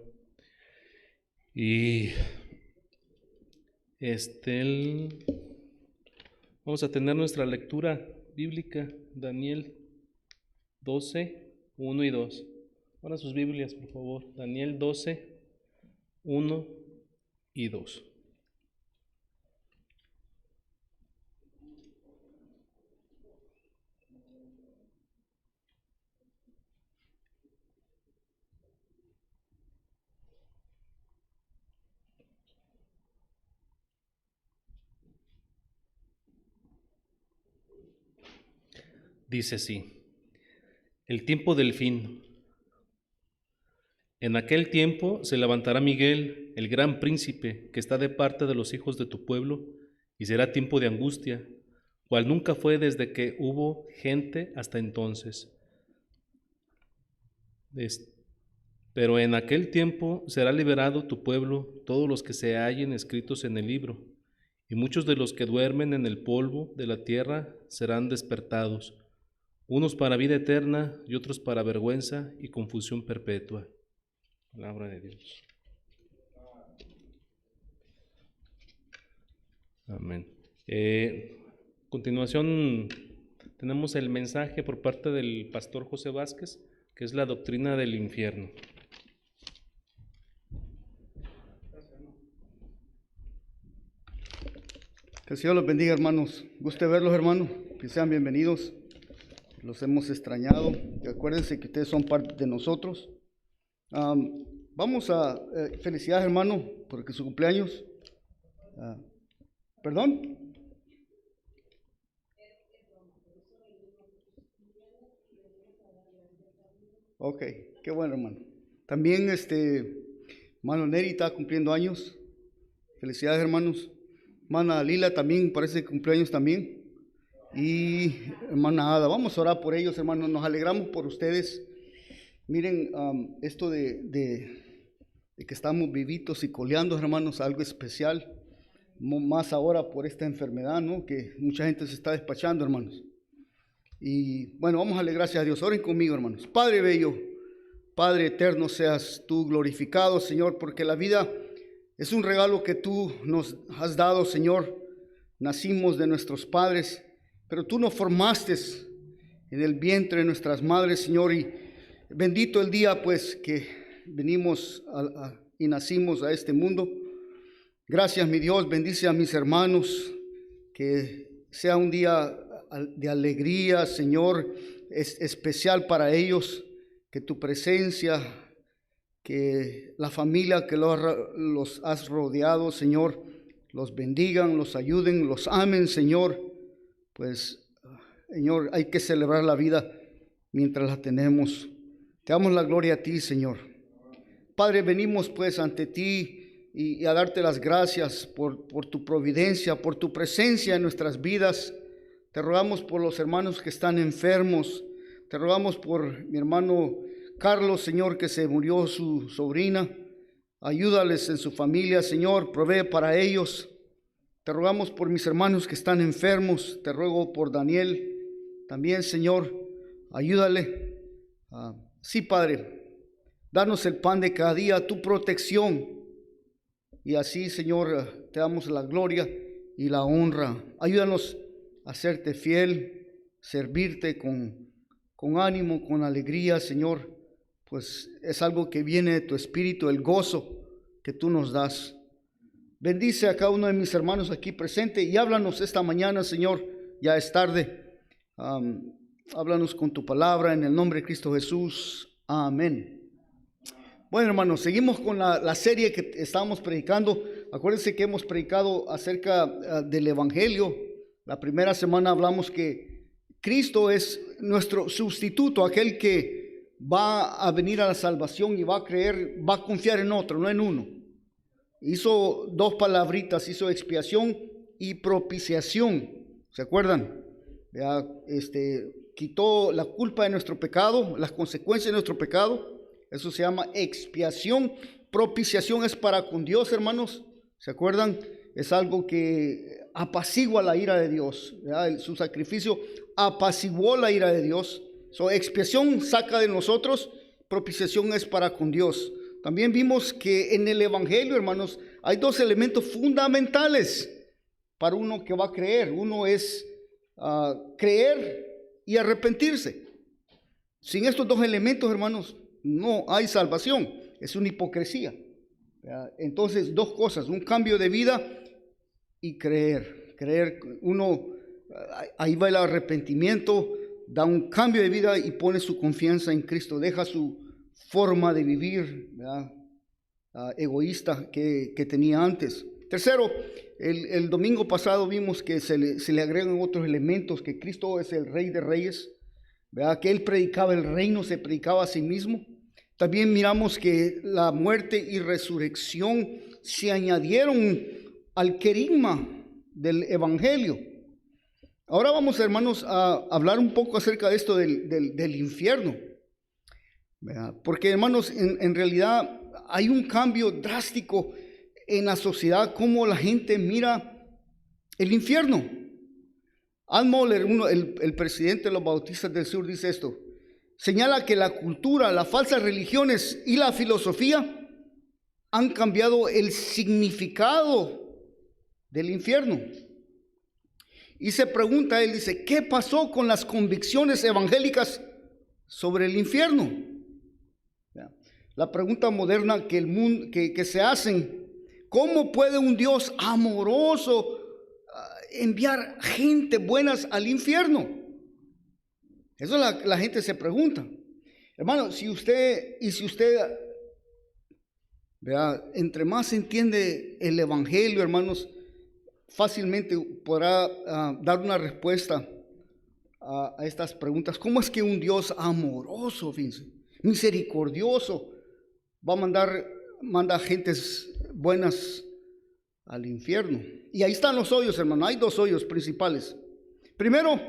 Y vamos a tener nuestra lectura bíblica, Daniel 12, 1 y 2. Ahora sus Biblias, por favor. Daniel 12, 1 y 2. Dice así: el tiempo del fin. En aquel tiempo se levantará Miguel, el gran príncipe, que está de parte de los hijos de tu pueblo, y será tiempo de angustia, cual nunca fue desde que hubo gente hasta entonces. Pero en aquel tiempo será liberado tu pueblo, todos los que se hallen escritos en el libro, y muchos de los que duermen en el polvo de la tierra serán despertados, unos para vida eterna y otros para vergüenza y confusión perpetua. Palabra de Dios. Amén. A continuación tenemos el mensaje por parte del pastor José Vázquez, que es la doctrina del infierno. Que el Señor los bendiga, hermanos. Guste verlos, hermanos. Que sean bienvenidos. Los hemos extrañado. Y acuérdense que ustedes son parte de nosotros. Vamos a felicidades, hermano, porque su cumpleaños. ¿Perdón? Ok, qué bueno, hermano. También hermano Neri está cumpliendo años. Felicidades, hermanos. Hermana Lila también parece que cumpleaños también. Y hermana Ada, vamos a orar por ellos, hermanos. Nos alegramos por ustedes. Miren, esto de que estamos vivitos y coleando, hermanos, algo especial, más ahora por esta enfermedad, ¿no? Que mucha gente se está despachando, hermanos. Y bueno, vamos a darle gracias a Dios. Oren conmigo, hermanos. Padre bello, Padre eterno, seas tú glorificado, Señor, porque la vida es un regalo que tú nos has dado, Señor. Nacimos de nuestros padres, pero tú nos formaste en el vientre de nuestras madres, Señor, y bendito el día, pues, que venimos y nacimos a este mundo. Gracias, mi Dios, bendice a mis hermanos, que sea un día de alegría, Señor, es especial para ellos, que tu presencia, que la familia que los has rodeado, Señor, los bendigan, los ayuden, los amen, Señor. Pues, Señor, hay que celebrar la vida mientras la tenemos. Te damos la gloria a ti, Señor. Padre, venimos pues ante ti y a darte las gracias por tu providencia, por tu presencia en nuestras vidas. Te rogamos por los hermanos que están enfermos. Te rogamos por mi hermano Carlos, Señor, que se murió su sobrina. Ayúdales en su familia, Señor, provee para ellos. Te rogamos por mis hermanos que están enfermos. Te ruego por Daniel, También, Señor, ayúdale. Sí, Padre, danos el pan de cada día, tu protección. Y así, Señor, te damos la gloria y la honra. Ayúdanos a serte fiel, servirte con ánimo, con alegría, Señor, pues es algo que viene de tu espíritu, el gozo que tú nos das. Bendice a cada uno de mis hermanos aquí presente y háblanos esta mañana, Señor, ya es tarde. Háblanos con tu palabra en el nombre de Cristo Jesús. Amén. Bueno, hermanos, seguimos con la serie que estábamos predicando. Acuérdense que hemos predicado acerca del Evangelio. La primera semana hablamos que Cristo es nuestro sustituto, aquel que va a venir a la salvación y va a creer, va a confiar en otro, no en uno. Hizo dos palabritas, hizo expiación y propiciación. ¿Se acuerdan? Ya, quitó la culpa de nuestro pecado, las consecuencias de nuestro pecado. Eso se llama expiación. Propiciación es para con Dios, hermanos. ¿Se acuerdan? Es algo que apacigua la ira de Dios, ¿verdad? Su sacrificio apaciguó la ira de Dios. Expiación saca de nosotros, propiciación es para con Dios. También vimos que en el Evangelio, hermanos, hay dos elementos fundamentales para uno que va a creer. Uno es creer y arrepentirse. Sin estos dos elementos, hermanos, no hay salvación. Es una hipocresía. Entonces, dos cosas: un cambio de vida y creer. Creer, ahí va el arrepentimiento, da un cambio de vida y pone su confianza en Cristo, deja su forma de vivir, egoísta que tenía antes. Tercero, el domingo pasado vimos que se le agregan otros elementos, que Cristo es el Rey de Reyes, ¿verdad? Que Él predicaba el reino, se predicaba a sí mismo. También miramos que la muerte y resurrección se añadieron al querigma del Evangelio. Ahora vamos, hermanos, a hablar un poco acerca de esto del infierno, ¿verdad? Porque, hermanos, en realidad hay un cambio drástico en la sociedad, cómo la gente mira el infierno. Al Mohler, el presidente de los Bautistas del Sur, dice esto: señala que la cultura, las falsas religiones y la filosofía han cambiado el significado del infierno. Y se pregunta, él dice, ¿qué pasó con las convicciones evangélicas sobre el infierno? La pregunta moderna que se hacen: ¿cómo puede un Dios amoroso enviar gente buenas al infierno? Eso la gente se pregunta. Hermano, si usted, vea, entre más entiende el Evangelio, hermanos, fácilmente podrá dar una respuesta a estas preguntas. ¿Cómo es que un Dios amoroso, fíjense, misericordioso, va a manda gentes buenas al infierno? Y ahí están los hoyos, hermano. Hay dos hoyos principales. Primero,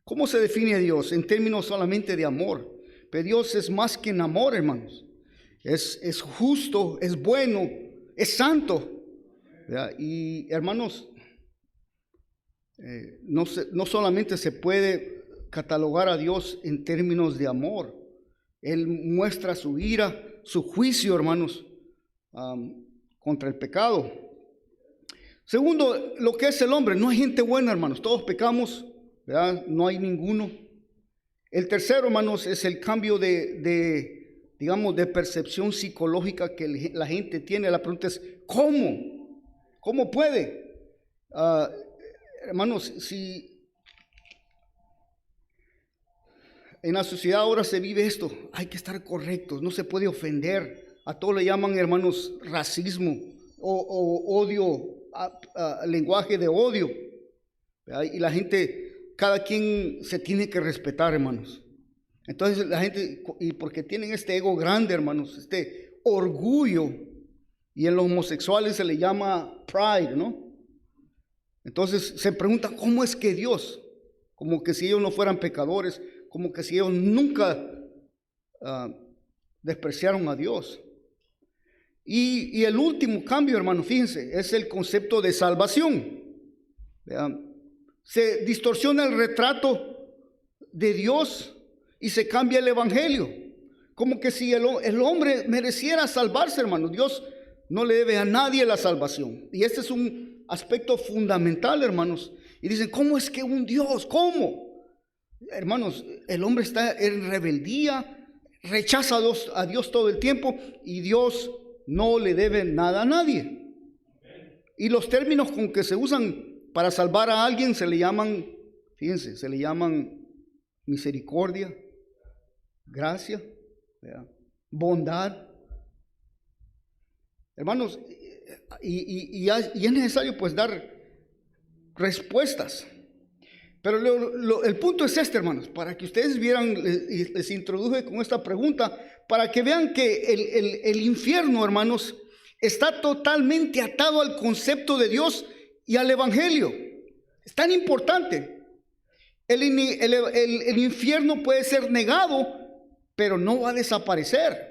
¿cómo se define a Dios? En términos solamente de amor. Pero Dios es más que en amor, hermanos. Es justo, es bueno, es santo. ¿Verdad? Y, hermanos, no solamente se puede catalogar a Dios en términos de amor. Él muestra su ira, su juicio, hermanos, contra el pecado. Segundo, lo que es el hombre. No hay gente buena, hermanos. Todos pecamos, ¿verdad? No hay ninguno. El tercero, hermanos, es el cambio digamos, de percepción psicológica que la gente tiene. La pregunta es, ¿cómo? ¿Cómo puede? Hermanos, si en la sociedad ahora se vive esto, hay que estar correctos, no se puede ofender. A todo le llaman, hermanos, racismo o odio, lenguaje de odio. ¿Verdad? Y la gente, cada quien se tiene que respetar, hermanos. Entonces la gente, y porque tienen este ego grande, hermanos, este orgullo, y en los homosexuales se le llama pride, ¿no? Entonces se pregunta, ¿cómo es que Dios? Como que si ellos no fueran pecadores, como que si ellos nunca despreciaron a Dios. Y el último cambio, hermano, fíjense, es el concepto de salvación. Vean, se distorsiona el retrato de Dios y se cambia el evangelio. Como que si el hombre mereciera salvarse, hermanos. Dios no le debe a nadie la salvación. Y este es un aspecto fundamental, hermanos. Y dicen, ¿cómo es que un Dios? ¿Cómo? Hermanos, el hombre está en rebeldía, rechaza a Dios todo el tiempo y Dios no le debe nada a nadie. Y los términos con que se usan para salvar a alguien se le llaman, fíjense, se le llaman misericordia, gracia, ¿verdad? Bondad. Hermanos, y es necesario pues dar respuestas. Pero el punto es este, hermanos, para que ustedes vieran, les introduje con esta pregunta, para que vean que el infierno, hermanos, está totalmente atado al concepto de Dios y al evangelio. Es tan importante. El infierno puede ser negado, pero no va a desaparecer.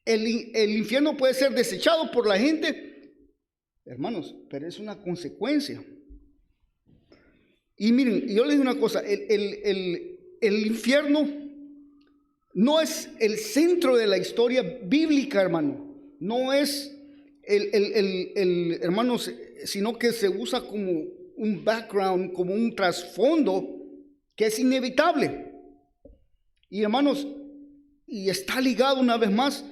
El infierno puede ser desechado por la gente, hermanos, pero es una consecuencia. Y miren, yo les digo una cosa, el infierno no es el centro de la historia bíblica, hermano. No es hermanos, sino que se usa como un background, como un trasfondo que es inevitable. Y hermanos, y está ligado una vez más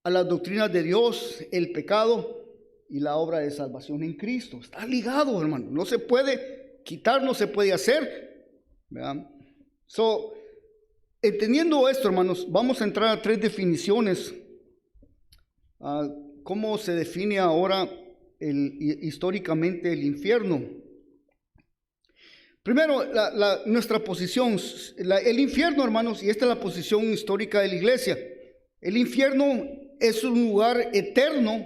a las doctrinas de Dios, el pecado y la obra de salvación en Cristo. Está ligado, hermano. No se puede quitar, no se puede hacer. ¿Verdad? Entendiendo esto, hermanos, vamos a entrar a 3 definiciones. ¿Cómo se define ahora históricamente el infierno? Primero, nuestra posición. El infierno, hermanos, y esta es la posición histórica de la iglesia. El infierno es un lugar eterno,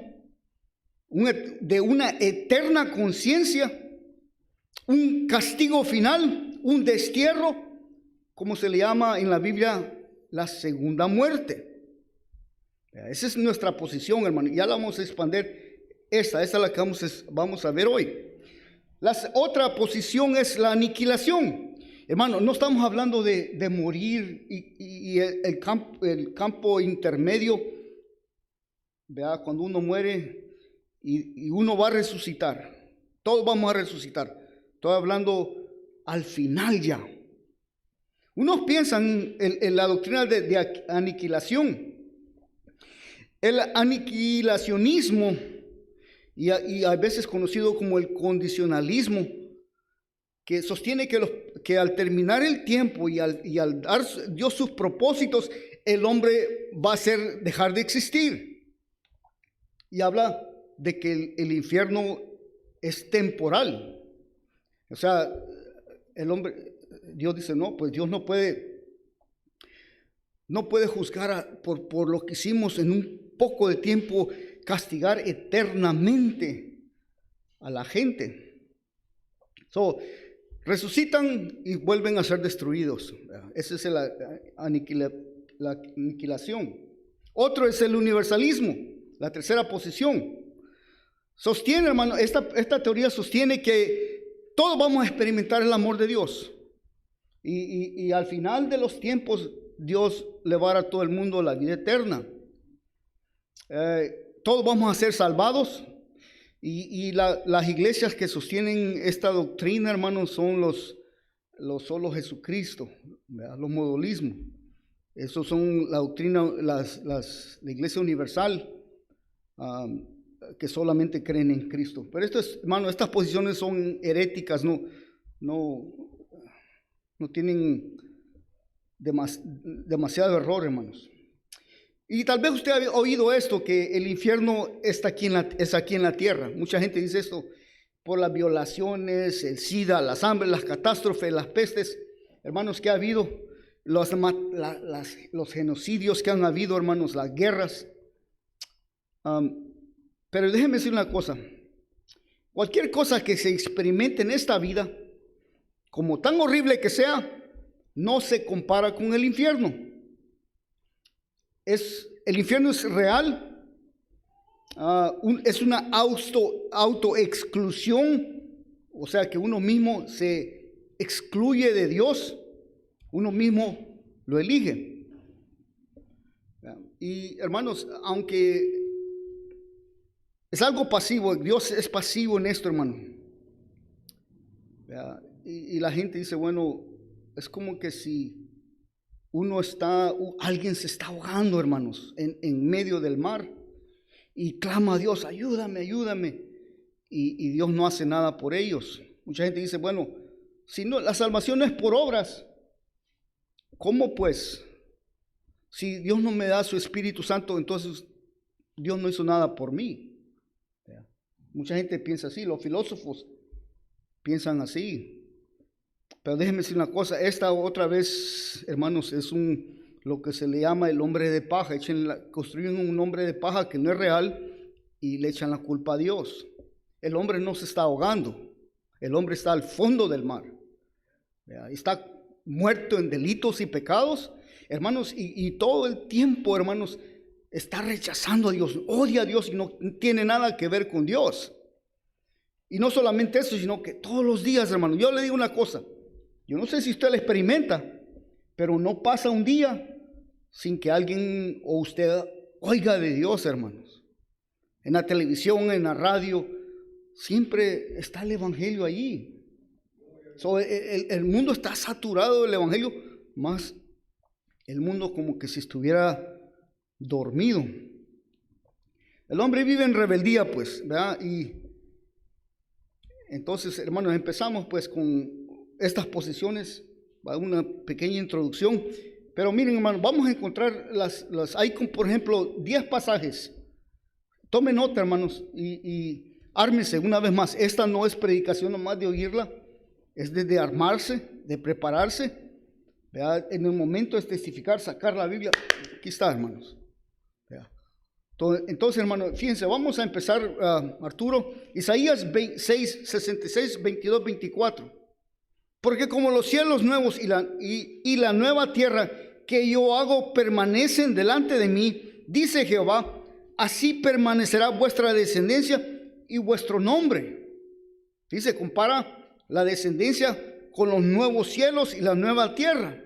de una eterna conciencia, un castigo final, un destierro, como se le llama en la Biblia, la segunda muerte. Esa es nuestra posición, hermano. Ya la vamos a expandir. Esta es la que vamos a ver hoy. La otra posición es la aniquilación. Hermano, no estamos hablando de morir y el campo intermedio, ¿verdad? Cuando uno muere y uno va a resucitar. Todos vamos a resucitar. Estoy hablando al final ya. Unos piensan en la doctrina de aniquilación. El aniquilacionismo, y a veces conocido como el condicionalismo, que sostiene que al terminar el tiempo y al dar Dios sus propósitos, el hombre va a dejar de existir. Y habla de que el infierno es temporal. O sea, Dios dice, no, pues Dios no puede juzgar por lo que hicimos en un poco de tiempo, castigar eternamente a la gente. Resucitan y vuelven a ser destruidos. Esa es la aniquilación. Otro es el universalismo, la tercera posición. Sostiene, hermano, esta teoría sostiene que todos vamos a experimentar el amor de Dios. Y al final de los tiempos, Dios le va a dar a todo el mundo la vida eterna. Todos vamos a ser salvados. Y las iglesias que sostienen esta doctrina, hermanos, son los solo Jesucristo, ¿verdad? Los modalismos. Esos son la doctrina, la iglesia universal, que solamente creen en Cristo. Pero hermano, estas posiciones son heréticas, no tienen demasiado error, hermanos. Y tal vez usted ha oído esto, que el infierno es aquí en la tierra. Mucha gente dice esto por las violaciones, el SIDA, las hambres, las catástrofes, las pestes, hermanos, que ha habido, los genocidios que han habido, hermanos, las guerras. Pero déjenme decir una cosa. Cualquier cosa que se experimente en esta vida, como tan horrible que sea, no se compara con el infierno. El infierno es real, es una autoexclusión, o sea que uno mismo se excluye de Dios, Uno mismo lo elige. Y hermanos, aunque es algo pasivo, Dios es pasivo en esto, hermano. Y la gente dice, bueno, es como que si alguien se está ahogando, hermanos, en medio del mar y clama a Dios, ayúdame, ayúdame. Y Dios no hace nada por ellos. Mucha gente dice, bueno, si no, la salvación no es por obras, ¿cómo pues? Si Dios no me da su Espíritu Santo, entonces Dios no hizo nada por mí. Mucha gente piensa así, los filósofos piensan así. Pero déjenme decir una cosa, esta otra vez, hermanos, es lo que se le llama el hombre de paja. Construyen un hombre de paja que no es real y le echan la culpa a Dios. El hombre no se está ahogando, el hombre está al fondo del mar. Está muerto en delitos y pecados, hermanos, y todo el tiempo, hermanos, está rechazando a Dios, odia a Dios y no tiene nada que ver con Dios. Y no solamente eso, sino que todos los días, hermanos, yo le digo una cosa, yo no sé si usted la experimenta, pero no pasa un día sin que alguien o usted oiga de Dios, hermanos. En la televisión, en la radio, siempre está el evangelio allí. El mundo está saturado del evangelio, más el mundo como que si estuviera dormido. El hombre vive en rebeldía, pues, ¿verdad? Y entonces, hermanos, empezamos pues con estas posiciones, una pequeña introducción. Pero miren, hermanos, vamos a encontrar hay, por ejemplo, 10 pasajes. Tomen nota, hermanos, y ármense una vez más. Esta no es predicación nomás de oírla, es de armarse, de prepararse. ¿Verdad? En el momento de testificar, sacar la Biblia. Aquí está, hermanos. ¿Verdad? Entonces, hermanos, fíjense, vamos a empezar, Arturo. Isaías 6, 66, 22, 24. Porque como los cielos nuevos y la nueva tierra que yo hago permanecen delante de mí, dice Jehová, así permanecerá vuestra descendencia y vuestro nombre. Dice, compara la descendencia con los nuevos cielos y la nueva tierra.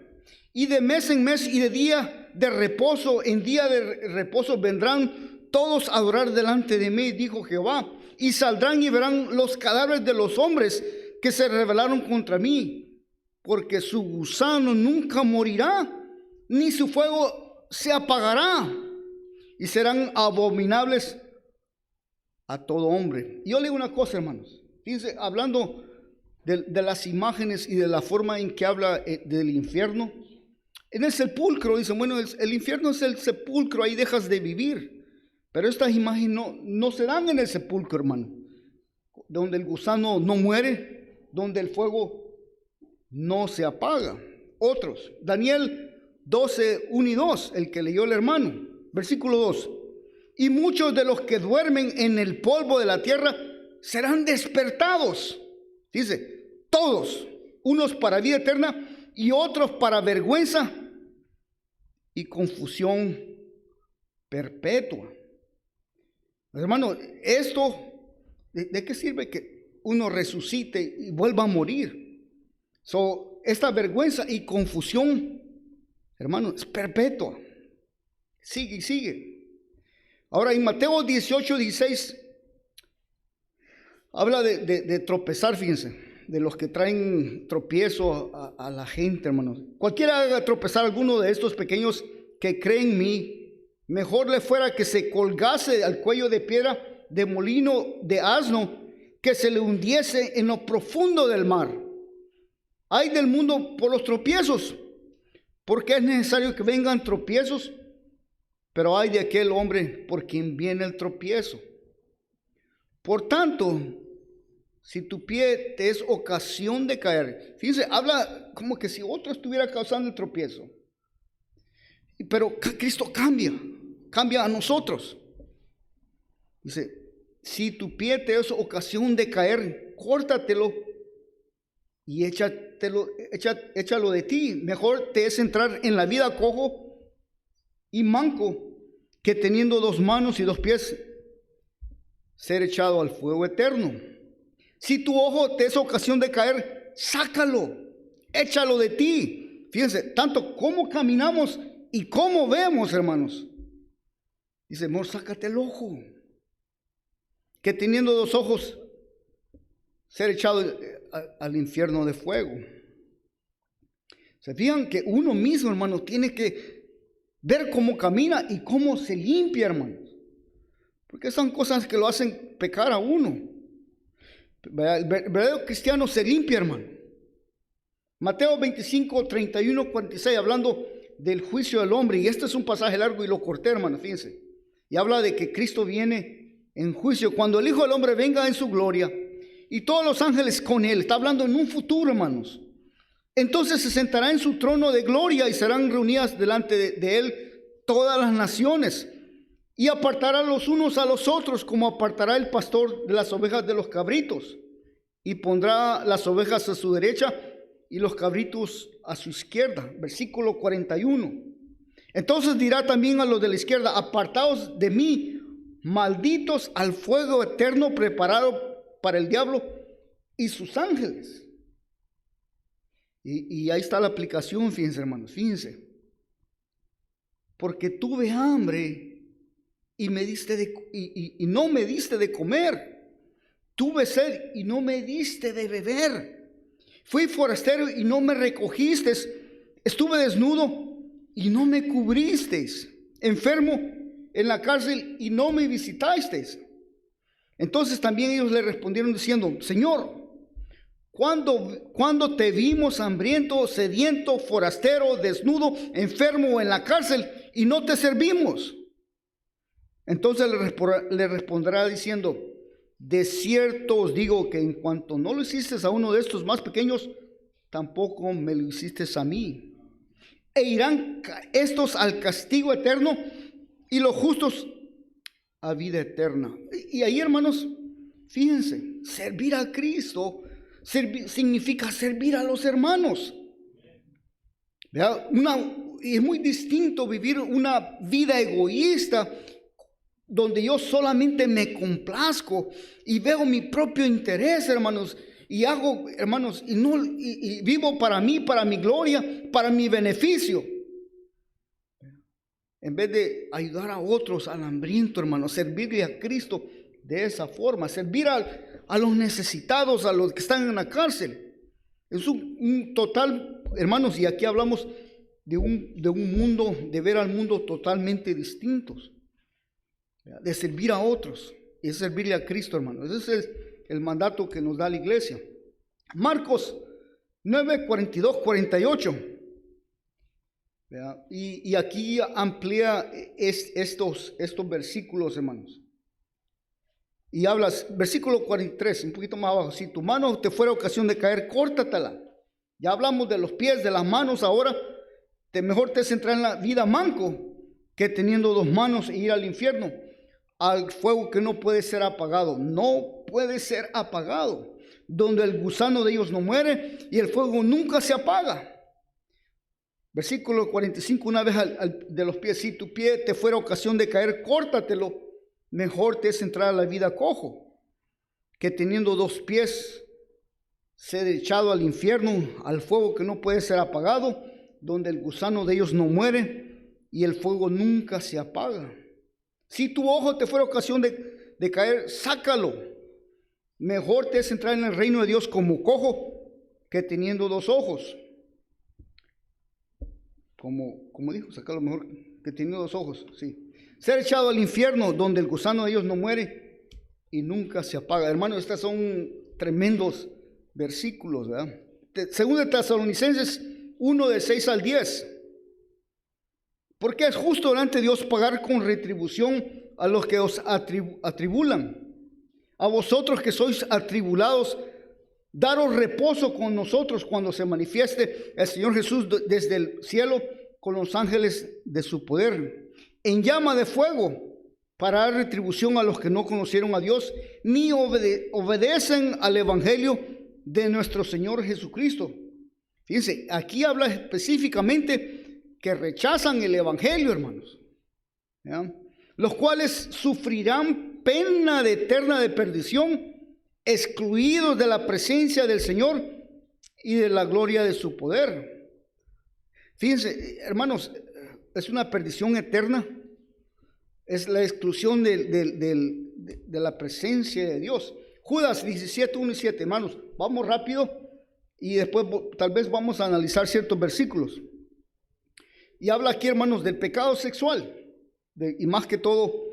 Y de mes en mes y de día de reposo en día de reposo vendrán todos a adorar delante de mí, dijo Jehová. Y saldrán y verán los cadáveres de los hombres que se rebelaron contra mí. Porque su gusano nunca morirá, ni su fuego se apagará. Y serán abominables a todo hombre. Y yo le digo una cosa, hermanos. Fíjense, hablando de las imágenes y de la forma en que habla del infierno. En el sepulcro, dicen, bueno, el infierno es el sepulcro, ahí dejas de vivir. Pero estas imágenes no se dan en el sepulcro, hermano. Donde el gusano no muere, donde el fuego no se apaga. Otros, Daniel 12, 1 y 2, el que leyó el hermano. Versículo 2. Y muchos de los que duermen en el polvo de la tierra serán despertados. Dice, todos, unos para vida eterna y otros para vergüenza y confusión perpetua. Hermano, esto, ¿de qué sirve que uno resucite y vuelva a morir? Esta vergüenza y confusión, hermano, es perpetua. Sigue y sigue. Ahora en Mateo 18, 16, habla de tropezar, fíjense, de los que traen tropiezo a la gente, hermanos. Cualquiera haga tropezar a alguno de estos pequeños que creen en mí, mejor le fuera que se colgase al cuello de piedra de molino de asno, que se le hundiese en lo profundo del mar. Ay del mundo por los tropiezos, porque es necesario que vengan tropiezos, pero ay de aquel hombre por quien viene el tropiezo. Por tanto, si tu pie te es ocasión de caer, fíjense, habla como que si otro estuviera causando el tropiezo. Pero Cristo cambia a nosotros. Dice, si tu pie te es ocasión de caer, córtatelo y échalo de ti. Mejor te es entrar en la vida cojo y manco que teniendo 2 manos y 2 pies ser echado al fuego eterno. Si tu ojo te es ocasión de caer, sácalo, échalo de ti. Fíjense, tanto cómo caminamos y cómo vemos, hermanos. Dice, amor, sácate el ojo. Que teniendo 2 ojos, ser echado al infierno de fuego. Se fijan que uno mismo, hermanos, tiene que ver cómo camina y cómo se limpia, hermanos. Porque son cosas que lo hacen pecar a uno. El verdadero cristiano se limpia, hermano. Mateo 25, 31, 46, hablando del juicio del hombre. Y este es un pasaje largo y lo corté, hermano, fíjense. Y habla de que Cristo viene en juicio. Cuando el Hijo del Hombre venga en su gloria y todos los ángeles con él. Está hablando en un futuro, hermanos. Entonces se sentará en su trono de gloria y serán reunidas delante de él todas las naciones. Y apartará los unos a los otros, como apartará el pastor de las ovejas de los cabritos. Y pondrá las ovejas a su derecha y los cabritos a su izquierda. Versículo 41. Entonces dirá también a los de la izquierda, apartaos de mí, malditos al fuego eterno preparado para el diablo y sus ángeles. Y ahí está la aplicación, fíjense, hermanos, fíjense. Porque tuve hambre y no me diste de comer. Tuve sed y no me diste de beber. Fui forastero y no me recogiste. Estuve desnudo y no me cubristeis. Enfermo en la cárcel y no me visitasteis. Entonces también ellos le respondieron diciendo, Señor, ¿cuándo te vimos hambriento, sediento, forastero, desnudo, enfermo en la cárcel y no te servimos? Entonces le responderá diciendo, de cierto os digo que en cuanto no lo hiciste a uno de estos más pequeños, tampoco me lo hiciste a mí. E irán estos al castigo eterno y los justos a vida eterna. Y ahí, hermanos, fíjense, servir a Cristo significa servir a los hermanos. Es muy distinto vivir una vida egoísta donde yo solamente me complazco y veo mi propio interés, hermanos, y hago, hermanos, y vivo para mí, para mi gloria, para mi beneficio. En vez de ayudar a otros, al hambriento, hermanos, servirle a Cristo de esa forma, servir a los necesitados, a los que están en la cárcel. Es un total, hermanos, y aquí hablamos de un mundo, de ver al mundo totalmente distintos, de servir a otros, y es servirle a Cristo, hermanos. Ese es el mandato que nos da la iglesia. Marcos 9, 42, 48. Y aquí amplía estos versículos, hermanos. Y hablas, versículo 43, un poquito más abajo. Si tu mano te fuera ocasión de caer, córtatela. Ya hablamos de los pies, de las manos ahora. Mejor te es entrar en la vida manco que teniendo 2 manos e ir al infierno, al fuego que no puede ser apagado. No puede ser apagado. Donde el gusano de ellos no muere y el fuego nunca se apaga. Versículo 45, una vez de los pies, si tu pie te fuera ocasión de caer, córtatelo. Mejor te es entrar a la vida cojo, que teniendo 2 pies, ser echado al infierno, al fuego que no puede ser apagado, donde el gusano de ellos no muere y el fuego nunca se apaga. Si tu ojo te fuera ocasión de caer, sácalo. Mejor te es entrar en el reino de Dios como cojo, que teniendo 2 ojos. Como dijo, sácalo mejor que teniendo 2 ojos, sí. Ser echado al infierno, donde el gusano de ellos no muere y nunca se apaga. Hermanos, estos son tremendos versículos, ¿verdad? Según de Tesalonicenses 1, de 6 al 10. Porque es justo delante de Dios pagar con retribución a los que os atribulan. A vosotros que sois atribulados, daros reposo con nosotros cuando se manifieste el Señor Jesús desde el cielo con los ángeles de su poder, en llama de fuego, para dar retribución a los que no conocieron a Dios, ni obedecen al evangelio de nuestro Señor Jesucristo. Fíjense, aquí habla específicamente que rechazan el evangelio, hermanos, ¿ya? Los cuales sufrirán pena eterna de perdición, excluidos de la presencia del Señor y de la gloria de su poder. Fíjense, hermanos, es una perdición eterna, es la exclusión de la presencia de Dios. Judas 17, 1 y 7, hermanos, vamos rápido y después tal vez vamos a analizar ciertos versículos. Y habla aquí, hermanos, del pecado sexual, y más que todo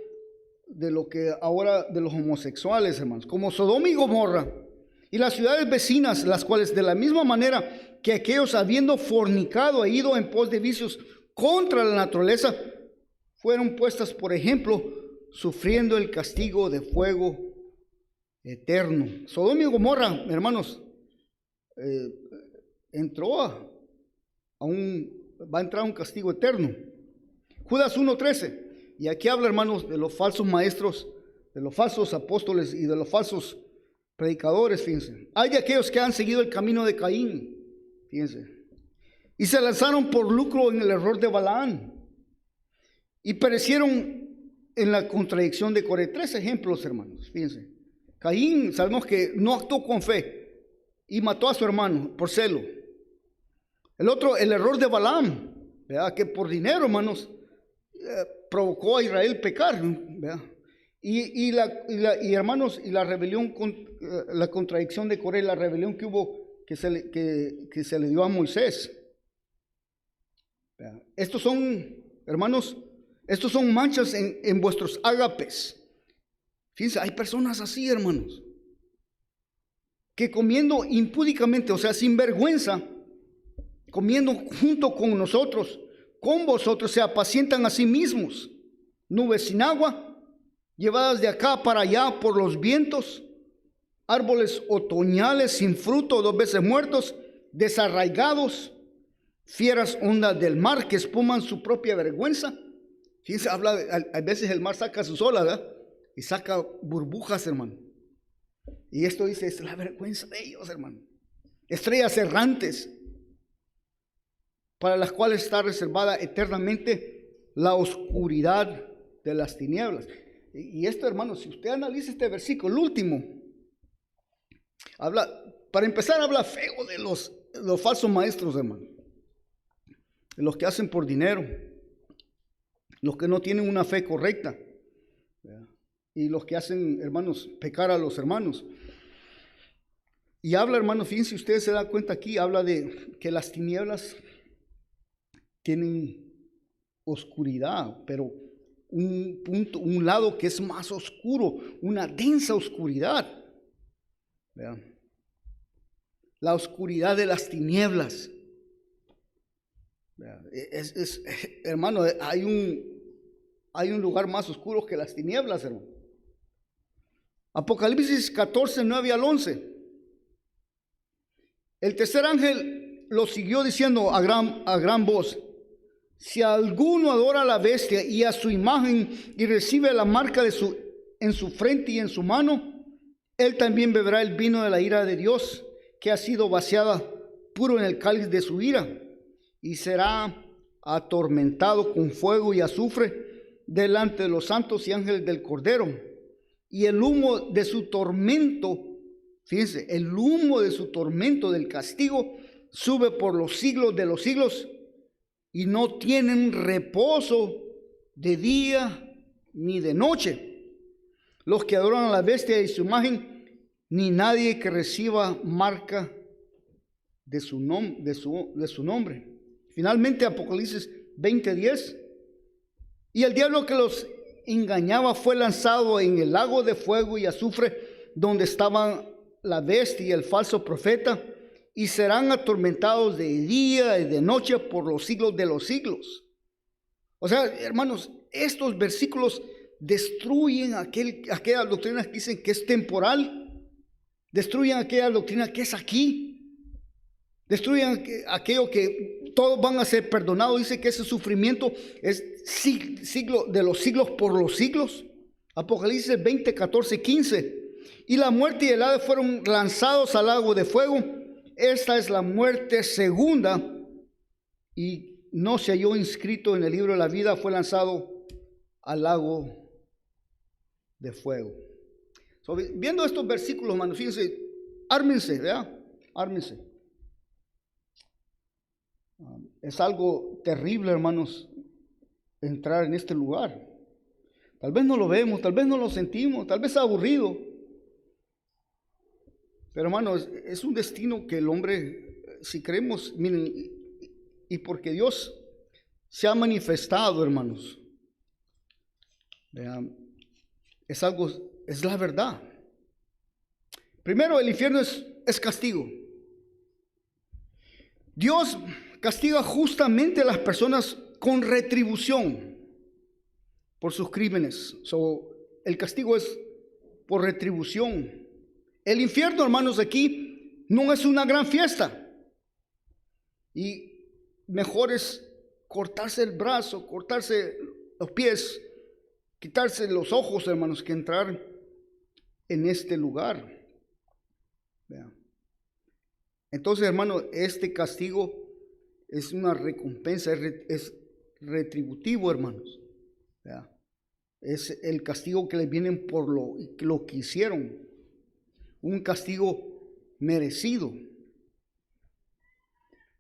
de lo que ahora de los homosexuales, hermanos, como Sodoma y Gomorra y las ciudades vecinas, las cuales de la misma manera que aquellos habiendo fornicado e ido en pos de vicios contra la naturaleza, fueron puestas, por ejemplo, sufriendo el castigo de fuego eterno. Sodoma y Gomorra, hermanos, va a entrar un castigo eterno. Judas 1:13, y aquí habla, hermanos, de los falsos maestros, de los falsos apóstoles y de los falsos predicadores. Fíjense, hay de aquellos que han seguido el camino de Caín, fíjense, y se lanzaron por lucro en el error de Balaán y perecieron en la contradicción de Coré. 3 ejemplos, hermanos, fíjense. Caín, sabemos que no actuó con fe y mató a su hermano por celo. El otro, el error de Balaam, ¿verdad? Que por dinero, hermanos, provocó a Israel pecar, ¿verdad? Y hermanos, y la rebelión, la contradicción de Coré, la rebelión que hubo, que se le dio a Moisés. ¿Verdad? Estos son, hermanos, estos son manchas en vuestros ágapes. Fíjense, hay personas así, hermanos, que comiendo impúdicamente, o sea, sin vergüenza, comiendo junto con nosotros, con vosotros, se apacientan a sí mismos, nubes sin agua, llevadas de acá para allá por los vientos, árboles otoñales sin fruto, 2 veces muertos, desarraigados, fieras ondas del mar que espuman su propia vergüenza. Fíjense, a veces el mar saca sus olas, ¿verdad? Y saca burbujas, hermano. Y esto dice, es la vergüenza de ellos, hermano. Estrellas errantes, para las cuales está reservada eternamente la oscuridad de las tinieblas. Y esto, hermano, si usted analiza este versículo, el último, para empezar, habla feo de los falsos maestros, hermano. De los que hacen por dinero, los que no tienen una fe correcta, ¿verdad? Y los que hacen, hermanos, pecar a los hermanos. Y habla, hermano, fíjense, ustedes se dan cuenta aquí, habla de que las tinieblas tienen oscuridad, pero un lado que es más oscuro, una densa oscuridad. ¿Vean? La oscuridad de las tinieblas. ¿Vean? Hermano, hay un lugar más oscuro que las tinieblas, hermano. Apocalipsis 14, 9 al 11. El tercer ángel lo siguió diciendo a gran voz: si alguno adora a la bestia y a su imagen y recibe la marca en su frente y en su mano, él también beberá el vino de la ira de Dios, que ha sido vaciada puro en el cáliz de su ira, y será atormentado con fuego y azufre delante de los santos y ángeles del Cordero. Y el humo de su tormento, fíjense, el humo de su tormento del castigo sube por los siglos de los siglos, y no tienen reposo de día ni de noche los que adoran a la bestia y su imagen, ni nadie que reciba marca de su nombre. Finalmente, Apocalipsis 20:10. Y el diablo que los engañaba fue lanzado en el lago de fuego y azufre, donde estaban la bestia y el falso profeta, y serán atormentados de día y de noche por los siglos de los siglos. O sea, hermanos, estos versículos destruyen aquellas doctrinas que dicen que es temporal, destruyen aquella doctrina que es aquí, destruyen aquello que todos van a ser perdonados. Dice que ese sufrimiento es siglo de los siglos por los siglos. Apocalipsis 20, 14, 15. Y la muerte y el Hades fueron lanzados al lago de fuego. Esta es la muerte segunda, y no se halló inscrito en el libro de la vida, fue lanzado al lago de fuego. Viendo estos versículos, hermanos, fíjense, ármense, ¿verdad? Ármense. Es algo terrible, hermanos, entrar en este lugar. Tal vez no lo vemos, tal vez no lo sentimos, tal vez es aburrido. Pero hermanos, es un destino que el hombre, si creemos, miren, y porque Dios se ha manifestado, hermanos, vean, es algo, es la verdad. Primero, el infierno es castigo. Dios castiga justamente a las personas con retribución por sus crímenes. El castigo es por retribución. El infierno, hermanos, aquí no es una gran fiesta. Y mejor es cortarse el brazo, cortarse los pies, quitarse los ojos, hermanos, que entrar en este lugar. Vean. Entonces, hermano, este castigo es una recompensa, es retributivo, hermanos. Vean. Es el castigo que les vienen por lo que hicieron. Un castigo merecido.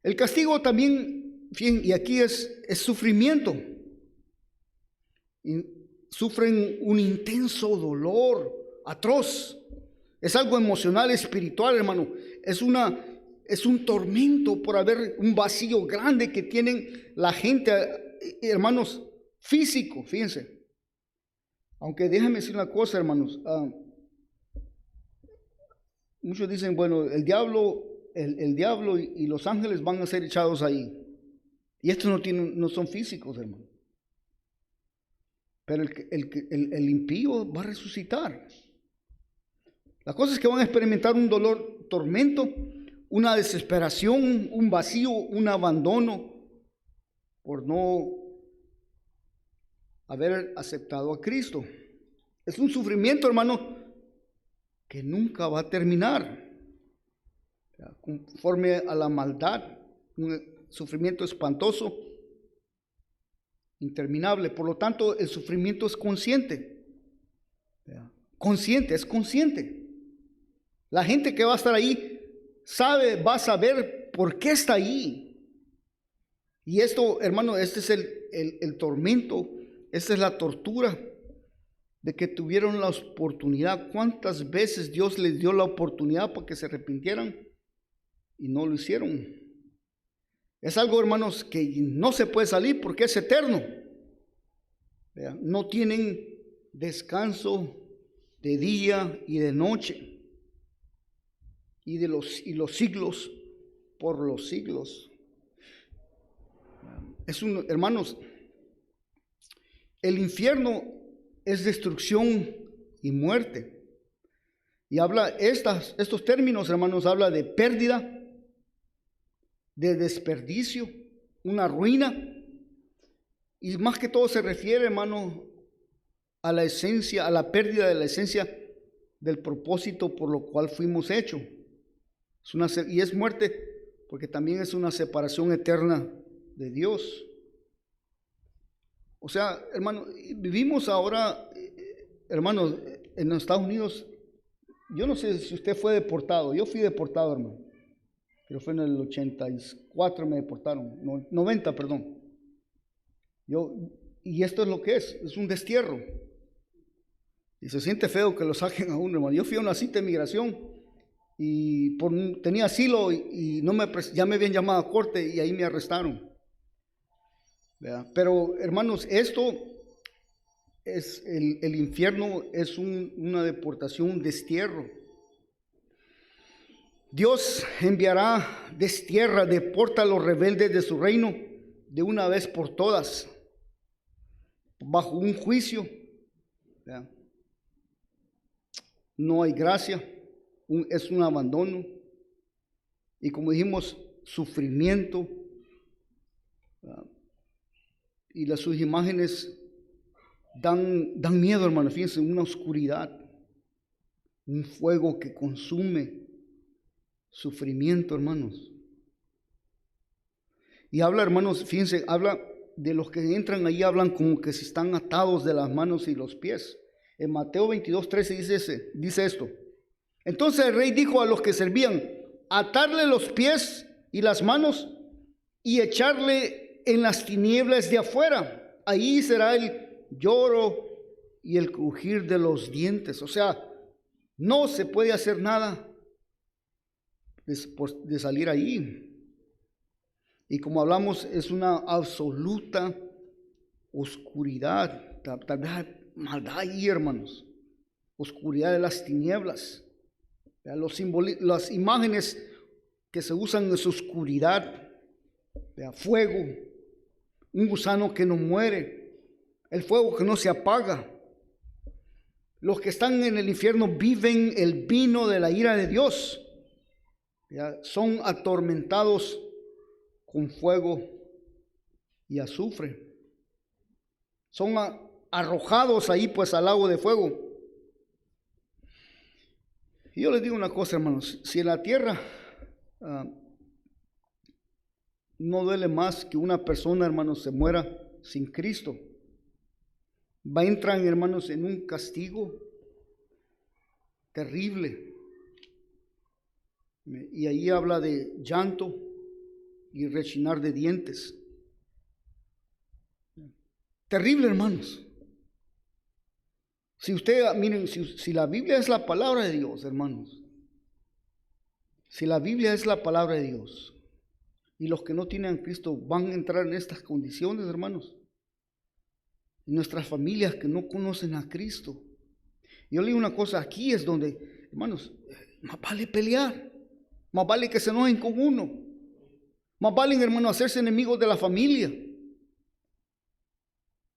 El castigo también, y aquí es sufrimiento. Sufren un intenso dolor atroz. Es algo emocional, espiritual, hermano. Es un tormento por haber un vacío grande que tienen la gente, hermanos, físico, fíjense. Aunque déjenme decir una cosa, hermanos. Muchos dicen, bueno, el diablo y los ángeles van a ser echados ahí. Y estos no son físicos, hermano. Pero el impío va a resucitar. La cosa es que van a experimentar un dolor, tormento, una desesperación, un vacío, un abandono por no haber aceptado a Cristo. Es un sufrimiento, hermano, que nunca va a terminar. Conforme a la maldad, un sufrimiento espantoso, interminable. Por lo tanto, el sufrimiento es consciente. Es consciente. La gente que va a estar ahí va a saber por qué está ahí. Y esto, hermano, este es el tormento, esta es la tortura de que tuvieron la oportunidad. ¿Cuántas veces Dios les dio la oportunidad para que se arrepintieran y no lo hicieron? Es algo, hermanos, que no se puede salir porque es eterno. No tienen descanso de día y de noche. Y los siglos por los siglos. Hermanos, el infierno es destrucción y muerte. Y habla estos términos, hermanos, habla de pérdida, de desperdicio, una ruina. Y más que todo se refiere, hermano, a la esencia, a la pérdida de la esencia del propósito por lo cual fuimos hechos. Y es muerte porque también es una separación eterna de Dios. O sea, hermano, vivimos ahora, hermano, en los Estados Unidos. Yo no sé si usted fue deportado. Yo fui deportado, hermano. Pero fue en el 84 me deportaron, 90, perdón. Y esto es lo que es un destierro. Y se siente feo que lo saquen a uno, hermano. Yo fui a una cita de migración y tenía asilo y ya me habían llamado a corte y ahí me arrestaron. ¿Verdad? Pero, hermanos, esto es el infierno, es una deportación, un destierro. Dios enviará, destierra, deporta a los rebeldes de su reino de una vez por todas, bajo un juicio. ¿Verdad? No hay gracia, es un abandono. Y como dijimos, sufrimiento. ¿Verdad? Y sus imágenes dan miedo, hermano. Fíjense, una oscuridad, un fuego que consume, sufrimiento, hermanos. Y habla, hermanos, fíjense, habla de los que entran ahí, hablan como que se están atados de las manos y los pies. En Mateo 22:13 dice esto. Entonces el rey dijo a los que servían, atarle los pies y las manos y echarle en las tinieblas de afuera. Ahí será el lloro y el crujir de los dientes. O sea, no se puede hacer nada de salir ahí. Y como hablamos, es una absoluta oscuridad, maldad ahí, hermanos. Oscuridad de las tinieblas. Las imágenes que se usan es oscuridad, fuego, un gusano que no muere, el fuego que no se apaga. Los que están en el infierno viven el vino de la ira de Dios. Son atormentados con fuego y azufre. Son arrojados ahí pues al lago de fuego. Y yo les digo una cosa, hermanos, si en la tierra no duele más que una persona, hermanos, se muera sin Cristo, va a entrar, hermanos, en un castigo terrible. Y ahí habla de llanto y rechinar de dientes. Terrible, hermanos. Si usted, miren, si la Biblia es la palabra de Dios, hermanos, si la Biblia es la palabra de Dios, y los que no tienen a Cristo van a entrar en estas condiciones, hermanos, y nuestras familias que no conocen a Cristo. Yo le digo una cosa, aquí es donde, hermanos, más vale pelear, más vale que se enojen con uno, más vale, hermanos, hacerse enemigos de la familia,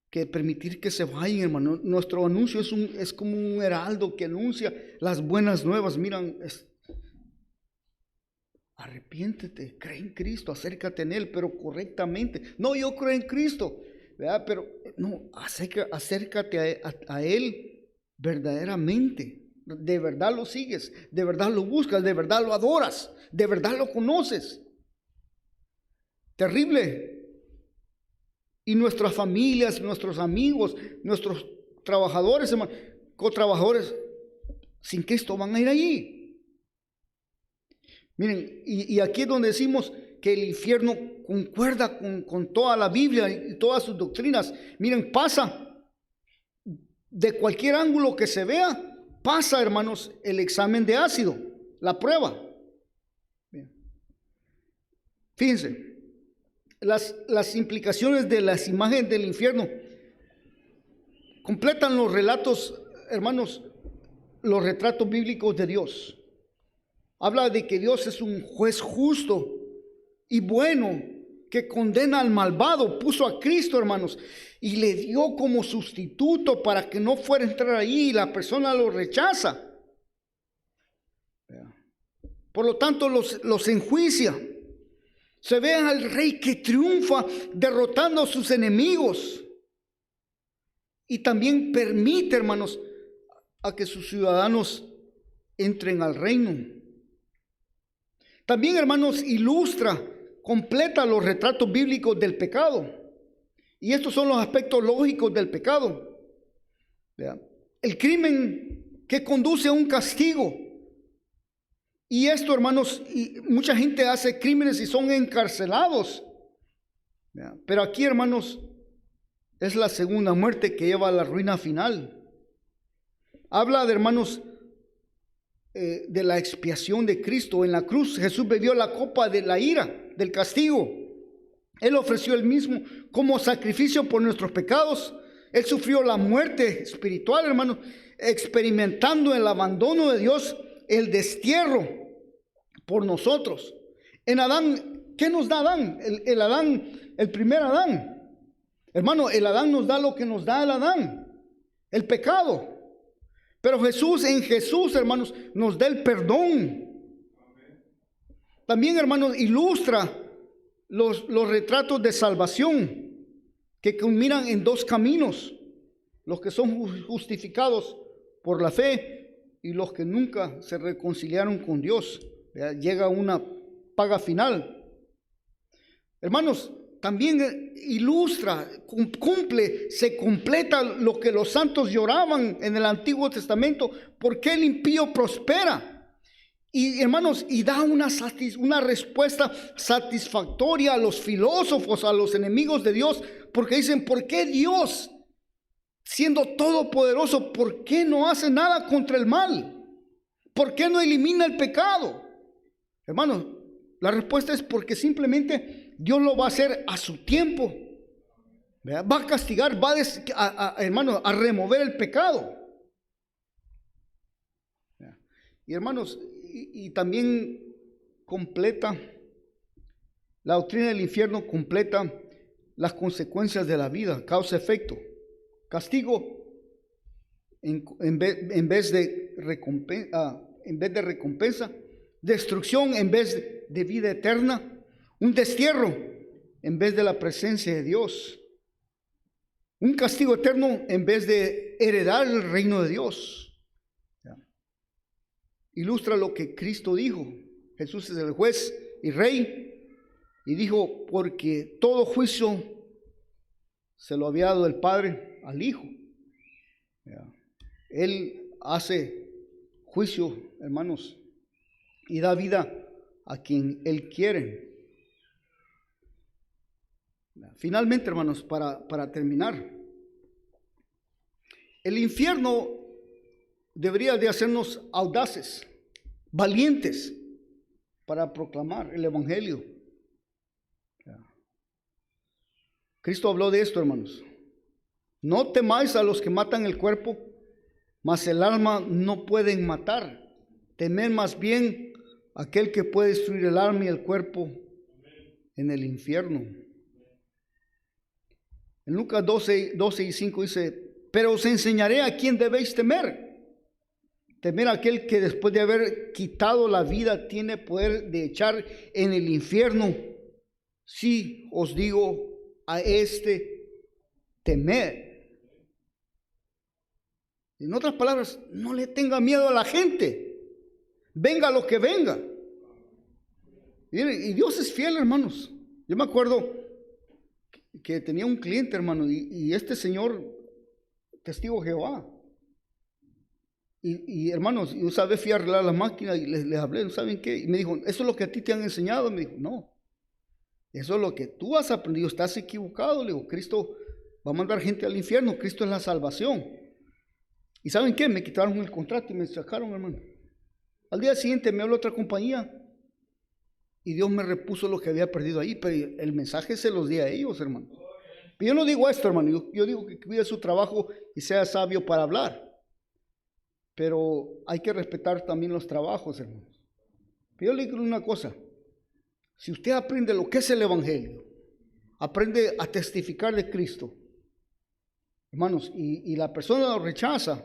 que permitir que se vayan, hermano. Nuestro anuncio es como un heraldo que anuncia las buenas nuevas. Miran, arrepiéntete, cree en Cristo, acércate en Él, pero correctamente. No, yo creo en Cristo, ¿verdad? Pero no, acércate a Él verdaderamente. De verdad lo sigues, de verdad lo buscas, de verdad lo adoras, de verdad lo conoces. Terrible. Y nuestras familias, nuestros amigos, nuestros trabajadores, hermanos, cotrabajadores, sin Cristo van a ir allí. Miren, y aquí es donde decimos que el infierno concuerda con toda la Biblia y todas sus doctrinas. Miren, pasa de cualquier ángulo que se vea, pasa, hermanos, el examen de ácido, la prueba. Bien. Fíjense. Las implicaciones de las imágenes del infierno completan los relatos, hermanos, los retratos bíblicos de Dios. Habla de que Dios es un juez justo y bueno que condena al malvado. Puso a Cristo, hermanos, y le dio como sustituto para que no fuera a entrar ahí y la persona lo rechaza. Por lo tanto, los enjuicia. Se ve al rey que triunfa derrotando a sus enemigos. Y también permite, hermanos, a que sus ciudadanos entren al reino. También, hermanos, ilustra, completa los retratos bíblicos del pecado. Y estos son los aspectos lógicos del pecado. El crimen que conduce a un castigo. Y esto, hermanos, y mucha gente hace crímenes y son encarcelados. Pero aquí, hermanos, es la segunda muerte que lleva a la ruina final. Habla de, hermanos, de la expiación de Cristo. En la cruz Jesús bebió la copa de la ira, del castigo. Él ofreció el mismo como sacrificio por nuestros pecados. Él sufrió la muerte espiritual, hermanos, experimentando el abandono de Dios, el destierro por nosotros. En Adán, ¿qué nos da Adán? El Adán, el primer Adán. Hermano, el Adán nos da lo que nos da el Adán, el pecado. Pero en Jesús, hermanos, nos da el perdón. También, hermanos, ilustra los retratos de salvación que culminan en dos caminos: los que son justificados por la fe y los que nunca se reconciliaron con Dios. Llega una paga final. Hermanos, también ilustra, cumple, se completa lo que los santos lloraban en el Antiguo Testamento. ¿Por qué el impío prospera Y hermanos, y da una respuesta satisfactoria a los filósofos, a los enemigos de Dios, porque dicen, ¿por qué Dios, siendo todopoderoso, por qué no hace nada contra el mal? ¿Por qué no elimina el pecado? Hermanos, la respuesta es porque simplemente Dios lo va a hacer a su tiempo. ¿Verdad? Va a castigar, hermanos, a remover el pecado. ¿Verdad? Y hermanos, y también completa la doctrina del infierno, completa las consecuencias de la vida, causa-efecto, castigo en vez de recompensa, destrucción en vez de vida eterna, un destierro en vez de la presencia de Dios, un castigo eterno en vez de heredar el reino de Dios. Ilustra lo que Cristo dijo. Jesús es el juez y rey, y dijo, porque todo juicio se lo había dado el Padre al Hijo. Él hace juicio, hermanos, y da vida a quien Él quiere. Finalmente, hermanos, para terminar, el infierno debería de hacernos audaces, valientes, para proclamar el Evangelio. Cristo habló de esto, hermanos. No temáis a los que matan el cuerpo, mas el alma no pueden matar. Temed más bien a aquel que puede destruir el alma y el cuerpo en el infierno. En Lucas 12:5 dice, pero os enseñaré a quién debéis temer. Temer a aquel que después de haber quitado la vida tiene poder de echar en el infierno. Sí, os digo, a este temer. En otras palabras, no le tenga miedo a la gente. Venga lo que venga. Y Dios es fiel, hermanos. Yo me acuerdo que tenía un cliente, hermano, y este señor, testigo de Jehová. Y hermanos, yo una vez fui a arreglar la máquina y les hablé, ¿no saben qué? Y me dijo, ¿eso es lo que a ti te han enseñado? Me dijo, no, eso es lo que tú has aprendido, estás equivocado. Le digo, Cristo va a mandar gente al infierno, Cristo es la salvación. ¿Y saben qué? Me quitaron el contrato y me sacaron, hermano. Al día siguiente me habló otra compañía y Dios me repuso lo que había perdido ahí, pero el mensaje se los di a ellos, hermano. Pero yo no digo esto, hermano, yo digo que cuide su trabajo y sea sabio para hablar. Pero hay que respetar también los trabajos, hermanos. Pero yo le digo una cosa, si usted aprende lo que es el Evangelio, aprende a testificar de Cristo, hermanos, y la persona lo rechaza,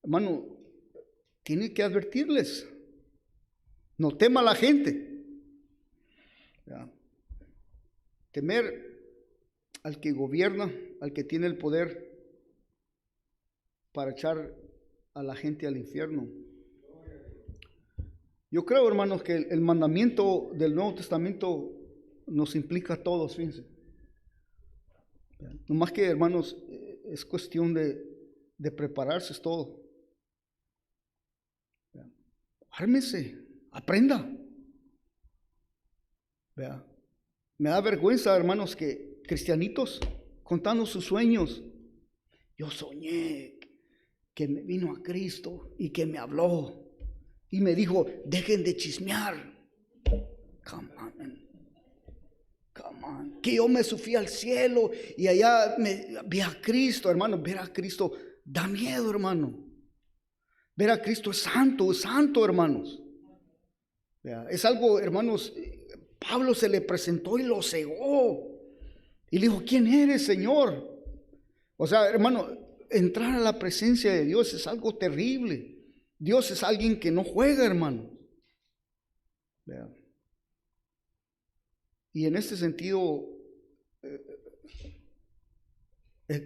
hermano, tiene que advertirles, no tema a la gente. ¿Ya? Temer al que gobierna, al que tiene el poder para echar a la gente al infierno. Yo creo, hermanos, que el mandamiento del Nuevo Testamento nos implica a todos, fíjense. No más que, hermanos, es cuestión de prepararse, es todo. Ármese, aprenda. Vea. Me da vergüenza, hermanos, que cristianitos contando sus sueños. Yo soñé que me vino a Cristo y que me habló y me dijo, dejen de chismear. Come on. Que yo me subí al cielo y allá vi a Cristo, hermano. Ver a Cristo da miedo, hermano. Ver a Cristo es santo, hermanos. Es algo, hermanos, Pablo se le presentó y lo cegó. Y le dijo, ¿quién eres, Señor? O sea, hermano, entrar a la presencia de Dios es algo terrible. Dios es alguien que no juega, hermano. Vean. Y en este sentido,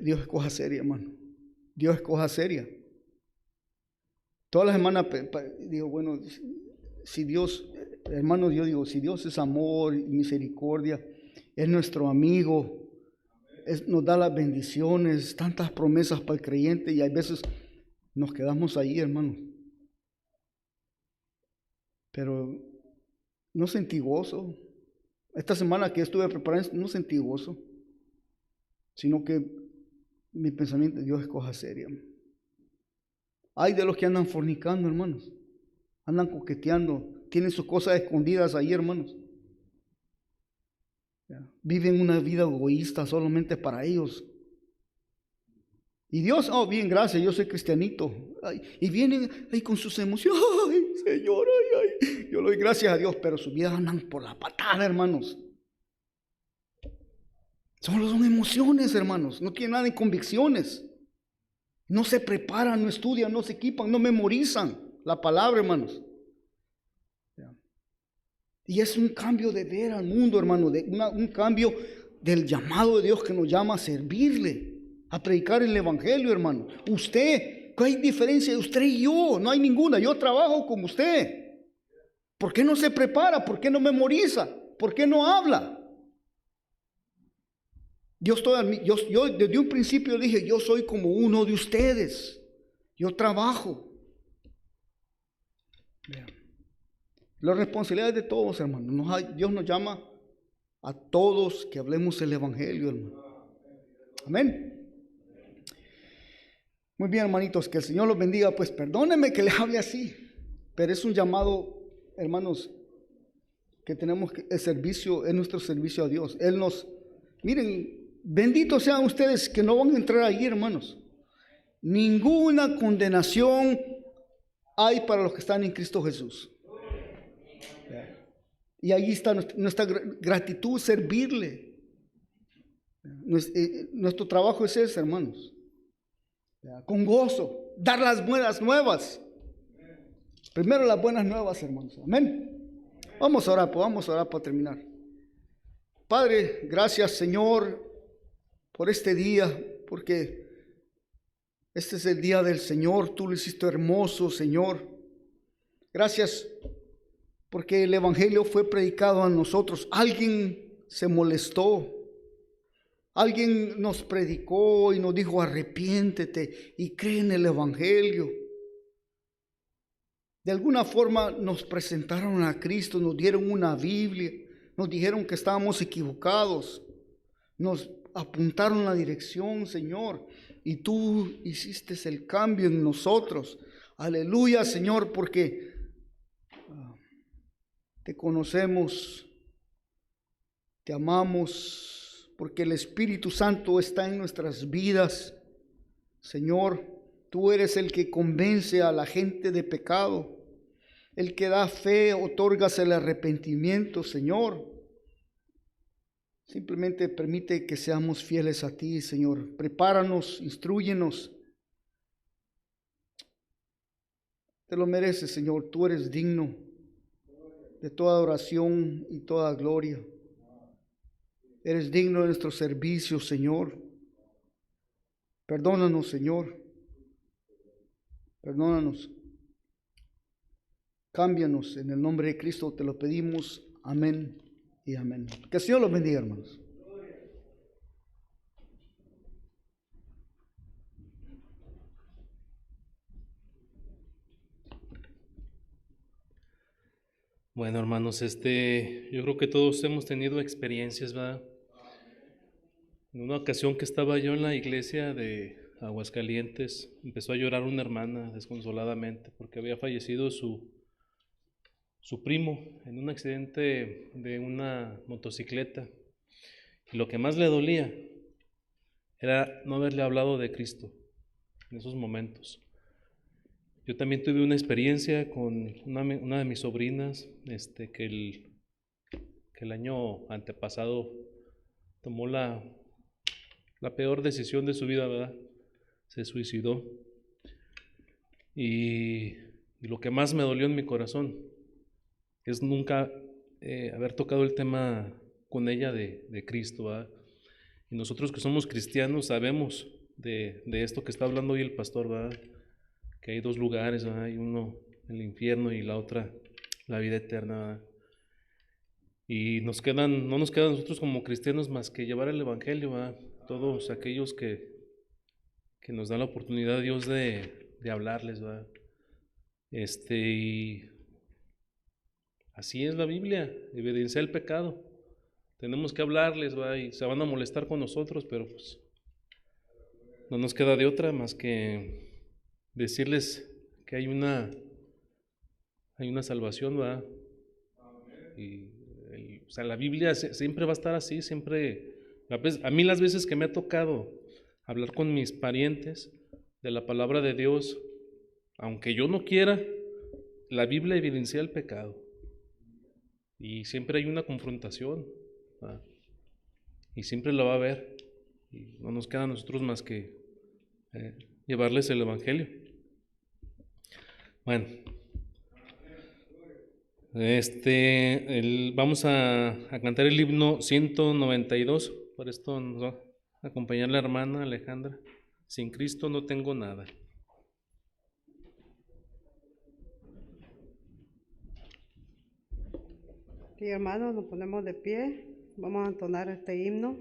Dios es cosa seria, hermano. Dios es cosa seria. Toda la semana digo, bueno, si Dios, hermano, yo digo, si Dios es amor y misericordia, es nuestro amigo, nos da las bendiciones, tantas promesas para el creyente, y hay veces nos quedamos ahí, hermano. pero no sentí gozo. Esta semana que estuve preparando no sentí gozo, sino que mi pensamiento de Dios es cosa seria. Hay de los que andan fornicando, hermanos, andan coqueteando, tienen sus cosas escondidas ahí, hermanos. Viven una vida egoísta solamente para ellos. Y Dios, oh, bien, gracias, yo soy cristianito. Ay, y vienen ahí con sus emociones. Ay, Señor, ay, yo le doy gracias a Dios, pero sus vidas andan por la patada, hermanos. Solo son emociones, hermanos. No tienen nada de convicciones. No se preparan, no estudian, no se equipan, no memorizan la palabra, hermanos. Y es un cambio de ver al mundo, hermano, un cambio del llamado de Dios que nos llama a servirle, a predicar el evangelio, hermano. Usted, ¿qué hay diferencia de usted y yo? No hay ninguna. Yo trabajo como usted. ¿Por qué no se prepara? ¿Por qué no memoriza? ¿Por qué no habla? Yo desde un principio dije, yo soy como uno de ustedes. Yo trabajo. Vean. La responsabilidad es de todos, hermanos. Dios nos llama a todos que hablemos el evangelio, hermano. Amén. Muy bien, hermanitos, que el Señor los bendiga. Pues perdónenme que les hable así, pero es un llamado, hermanos, que tenemos que el servicio, es nuestro servicio a Dios. Miren, benditos sean ustedes que no van a entrar ahí, hermanos. Ninguna condenación hay para los que están en Cristo Jesús. Y ahí está nuestra gratitud, servirle. Nuestro trabajo es ese, hermanos. Con gozo, dar las buenas nuevas. Primero las buenas nuevas, hermanos. Amén. Vamos a orar para terminar. Padre, gracias, Señor, por este día, porque este es el día del Señor. Tú lo hiciste hermoso, Señor. Gracias porque el evangelio fue predicado a nosotros. Alguien se molestó. Alguien nos predicó y nos dijo arrepiéntete y cree en el evangelio. De alguna forma nos presentaron a Cristo, nos dieron una Biblia, nos dijeron que estábamos equivocados, nos apuntaron la dirección, Señor, y tú hiciste el cambio en nosotros. Aleluya, Señor, porque te conocemos, te amamos, porque el Espíritu Santo está en nuestras vidas. Señor, tú eres el que convence a la gente de pecado, el que da fe, otorgas el arrepentimiento, Señor. Simplemente permite que seamos fieles a ti, Señor. Prepáranos, instrúyenos. Te lo mereces, Señor. Tú eres digno de toda oración y toda gloria. Eres digno de nuestro servicio, Señor. Perdónanos, Señor. Perdónanos. Cámbianos. En el nombre de Cristo te lo pedimos. Amén y amén. Que el Señor los bendiga, hermanos. Bueno, hermanos, yo creo que todos hemos tenido experiencias, ¿verdad? En una ocasión que estaba yo en la iglesia de Aguascalientes, empezó a llorar una hermana desconsoladamente porque había fallecido su primo en un accidente de una motocicleta. Y lo que más le dolía era no haberle hablado de Cristo en esos momentos. Yo también tuve una experiencia con una de mis sobrinas, que el año antepasado tomó la peor decisión de su vida, ¿verdad? Se suicidó. Y lo que más me dolió en mi corazón es nunca haber tocado el tema con ella de Cristo, ¿verdad? Y nosotros que somos cristianos sabemos de esto que está hablando hoy el pastor, ¿verdad? Que hay dos lugares, ¿verdad? Hay uno, el infierno, y la otra, la vida eterna, ¿verdad? Y no nos queda a nosotros como cristianos más que llevar el evangelio, ¿verdad? Todos aquellos que nos dan la oportunidad Dios de hablarles, ¿verdad? Y Así es la Biblia, evidencia el pecado. Tenemos que hablarles, ¿va? Y se van a molestar con nosotros, pero pues no nos queda de otra más que decirles que hay una salvación, ¿va? Y o sea, la Biblia siempre va a estar así, siempre. A mí las veces que me ha tocado hablar con mis parientes de la palabra de Dios, aunque yo no quiera, la Biblia evidencia el pecado. Y siempre hay una confrontación, ¿va? Y siempre la va a haber. Y no nos queda a nosotros más que llevarles el Evangelio. Bueno, vamos a cantar el himno 192. Por esto nos va a acompañar la hermana Alejandra. Sin Cristo no tengo nada. Sí, hermanos, nos ponemos de pie, vamos a entonar este himno.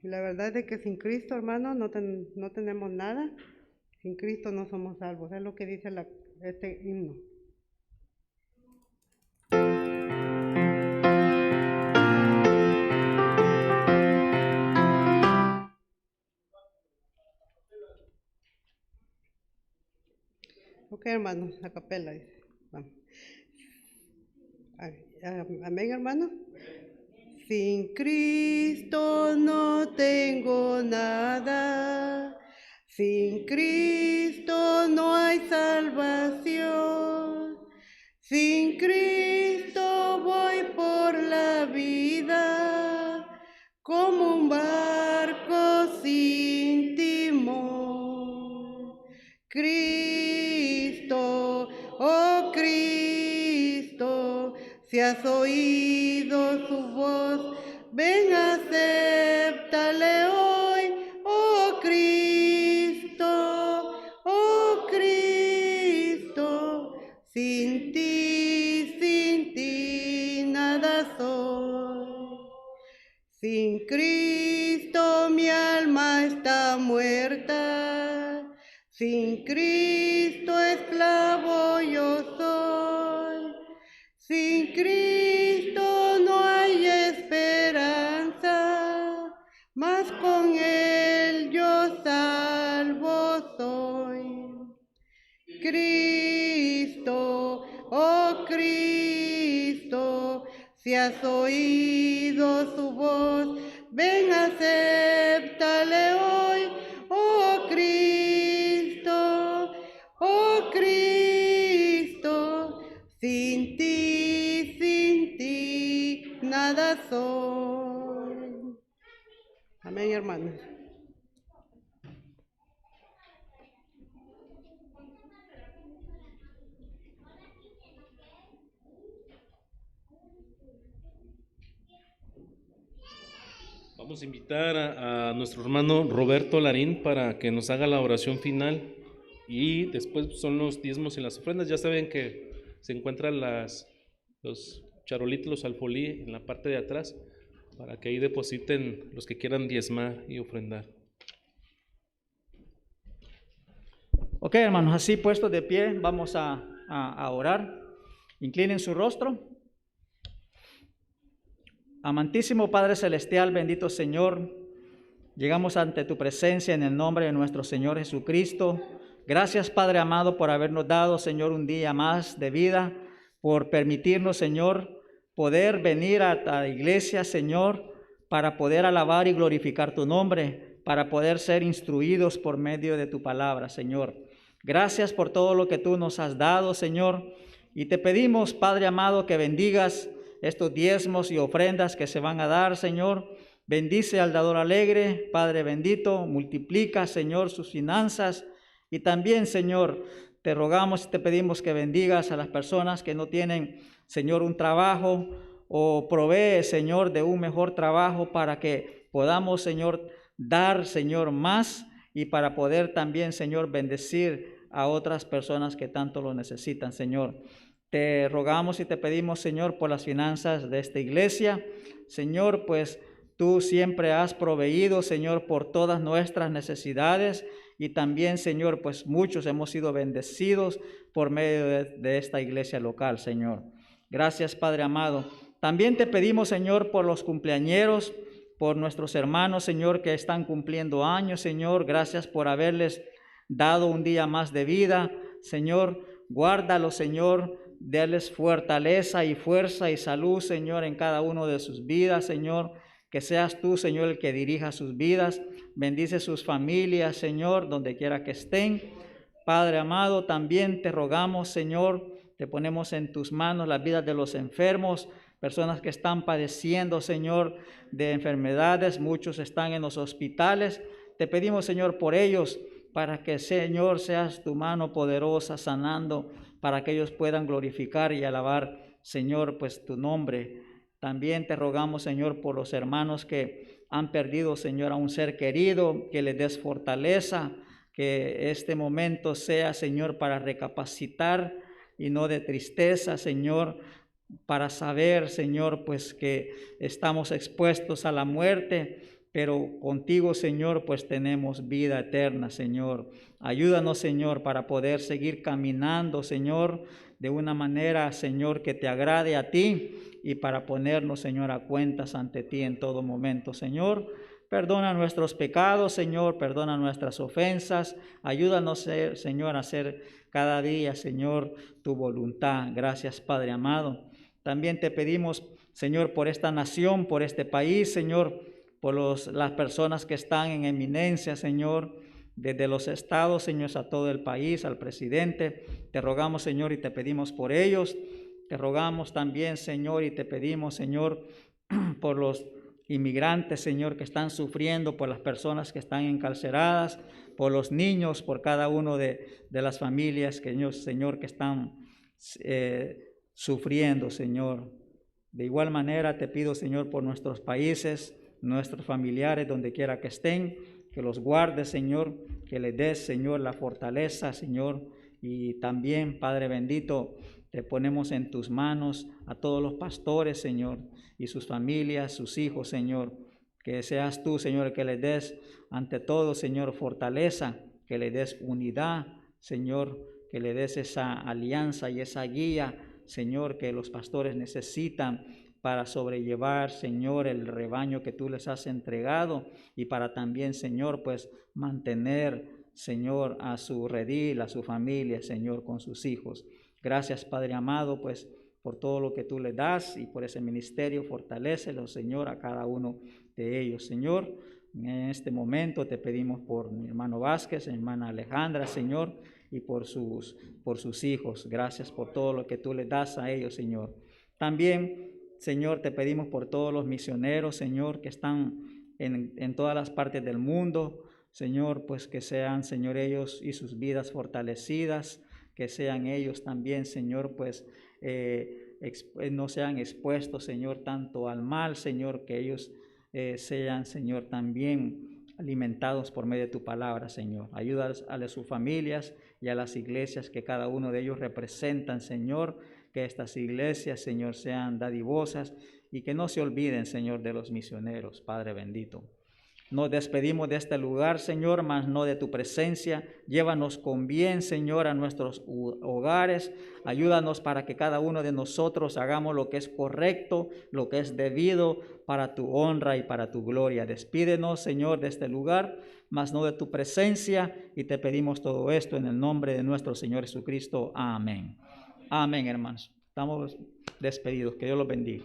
Y la verdad es que sin Cristo, hermanos, no tenemos nada. Sin Cristo no somos salvos. Es lo que dice este himno. Ok, hermanos, a capela dice. Vamos. Amén, hermanos. Sin Cristo no tengo nada, sin Cristo no hay salvación, sin Cristo voy por la vida como un barco sin timón. Cristo, oh Cristo, si has oído su voz, ven, acéptale hoy, oh Cristo, sin ti nada soy. Sin Cristo mi alma está muerta, sin Cristo esclavo yo soy. Sin Cristo no hay esperanza, mas con Él yo salvo soy. Cristo, oh Cristo, si has oído su voz, ven, acéptale hoy, oh Cristo, sin ti nada soy. Amén, hermanos. Vamos a invitar a nuestro hermano Roberto Larín para que nos haga la oración final y después son los diezmos y las ofrendas. Ya saben que se encuentran los charolitos, los alfolí en la parte de atrás para que ahí depositen los que quieran diezmar y ofrendar. Ok, hermanos, así puestos de pie, vamos a orar. Inclinen su rostro. Amantísimo Padre Celestial, bendito Señor, llegamos ante tu presencia en el nombre de nuestro Señor Jesucristo. Gracias, Padre amado, por habernos dado, Señor, un día más de vida, por permitirnos, Señor, poder venir a la iglesia, Señor, para poder alabar y glorificar tu nombre, para poder ser instruidos por medio de tu palabra, Señor. Gracias por todo lo que tú nos has dado, Señor, y te pedimos, Padre amado, que bendigas estos diezmos y ofrendas que se van a dar, Señor. Bendice al dador alegre, Padre bendito, multiplica, Señor, sus finanzas. Y también, Señor, te rogamos y te pedimos que bendigas a las personas que no tienen, Señor, un trabajo, o provee, Señor, de un mejor trabajo para que podamos, Señor, dar, Señor, más y para poder también, Señor, bendecir a otras personas que tanto lo necesitan, Señor. Te rogamos y te pedimos, Señor, por las finanzas de esta iglesia. Señor, pues tú siempre has proveído, Señor, por todas nuestras necesidades. Y también, Señor, pues muchos hemos sido bendecidos por medio de esta iglesia local, Señor. Gracias, Padre amado. También te pedimos, Señor, por los cumpleañeros, por nuestros hermanos, Señor, que están cumpliendo años, Señor. Gracias por haberles dado un día más de vida. Señor, guárdalos, Señor. Darles fortaleza y fuerza y salud, Señor, en cada uno de sus vidas, Señor. Que seas tú, Señor, el que dirija sus vidas. Bendice sus familias, Señor, donde quiera que estén. Padre amado, también te rogamos, Señor, te ponemos en tus manos las vidas de los enfermos, personas que están padeciendo, Señor, de enfermedades. Muchos están en los hospitales. Te pedimos, Señor, por ellos, para que, Señor, seas tu mano poderosa sanando, para que ellos puedan glorificar y alabar, Señor, pues tu nombre. También te rogamos, Señor, por los hermanos que han perdido, Señor, a un ser querido, que les des fortaleza, que este momento sea, Señor, para recapacitar y no de tristeza, Señor, para saber, Señor, pues que estamos expuestos a la muerte, pero contigo, Señor, pues tenemos vida eterna, Señor. Ayúdanos, Señor, para poder seguir caminando, Señor, de una manera, Señor, que te agrade a ti y para ponernos, Señor, a cuentas ante ti en todo momento, Señor. Perdona nuestros pecados, Señor, perdona nuestras ofensas. Ayúdanos, Señor, a hacer cada día, Señor, tu voluntad. Gracias, Padre amado. También te pedimos, Señor, por esta nación, por este país, Señor, por las personas que están en eminencia, Señor, desde los estados, Señor, a todo el país, al presidente. Te rogamos, Señor, y te pedimos por ellos. Te rogamos también, Señor, y te pedimos, Señor, por los inmigrantes, Señor, que están sufriendo, por las personas que están encarceladas, por los niños, por cada uno de las familias, que, Señor, que están sufriendo, Señor. De igual manera te pido, Señor, por nuestros países, nuestros familiares, donde quiera que estén, que los guardes, Señor, que les des, Señor, la fortaleza, Señor, y también, Padre bendito, te ponemos en tus manos a todos los pastores, Señor, y sus familias, sus hijos, Señor, que seas tú, Señor, el que les des, ante todo, Señor, fortaleza, que les des unidad, Señor, que le des esa alianza y esa guía, Señor, que los pastores necesitan para sobrellevar, Señor, el rebaño que tú les has entregado y para también, Señor, pues mantener, Señor, a su redil, a su familia, Señor, con sus hijos. Gracias, Padre amado, pues por todo lo que tú le das y por ese ministerio, fortalécelo, Señor, a cada uno de ellos, Señor. En este momento te pedimos por mi hermano Vázquez, mi hermana Alejandra, Señor, y por sus hijos. Gracias por todo lo que tú le das a ellos, Señor. También, Señor, te pedimos por todos los misioneros, Señor, que están en todas las partes del mundo, Señor, pues que sean, Señor, ellos y sus vidas fortalecidas, que sean ellos también, Señor, pues no sean expuestos, Señor, tanto al mal, Señor, que ellos sean, Señor, también alimentados por medio de tu palabra, Señor. Ayúdalos a sus familias y a las iglesias que cada uno de ellos representan, Señor, que estas iglesias, Señor, sean dadivosas y que no se olviden, Señor, de los misioneros, Padre bendito. Nos despedimos de este lugar, Señor, mas no de tu presencia. Llévanos con bien, Señor, a nuestros hogares. Ayúdanos para que cada uno de nosotros hagamos lo que es correcto, lo que es debido para tu honra y para tu gloria. Despídenos, Señor, de este lugar, mas no de tu presencia. Y te pedimos todo esto en el nombre de nuestro Señor Jesucristo. Amén. Amén, hermanos. Estamos despedidos. Que Dios los bendiga.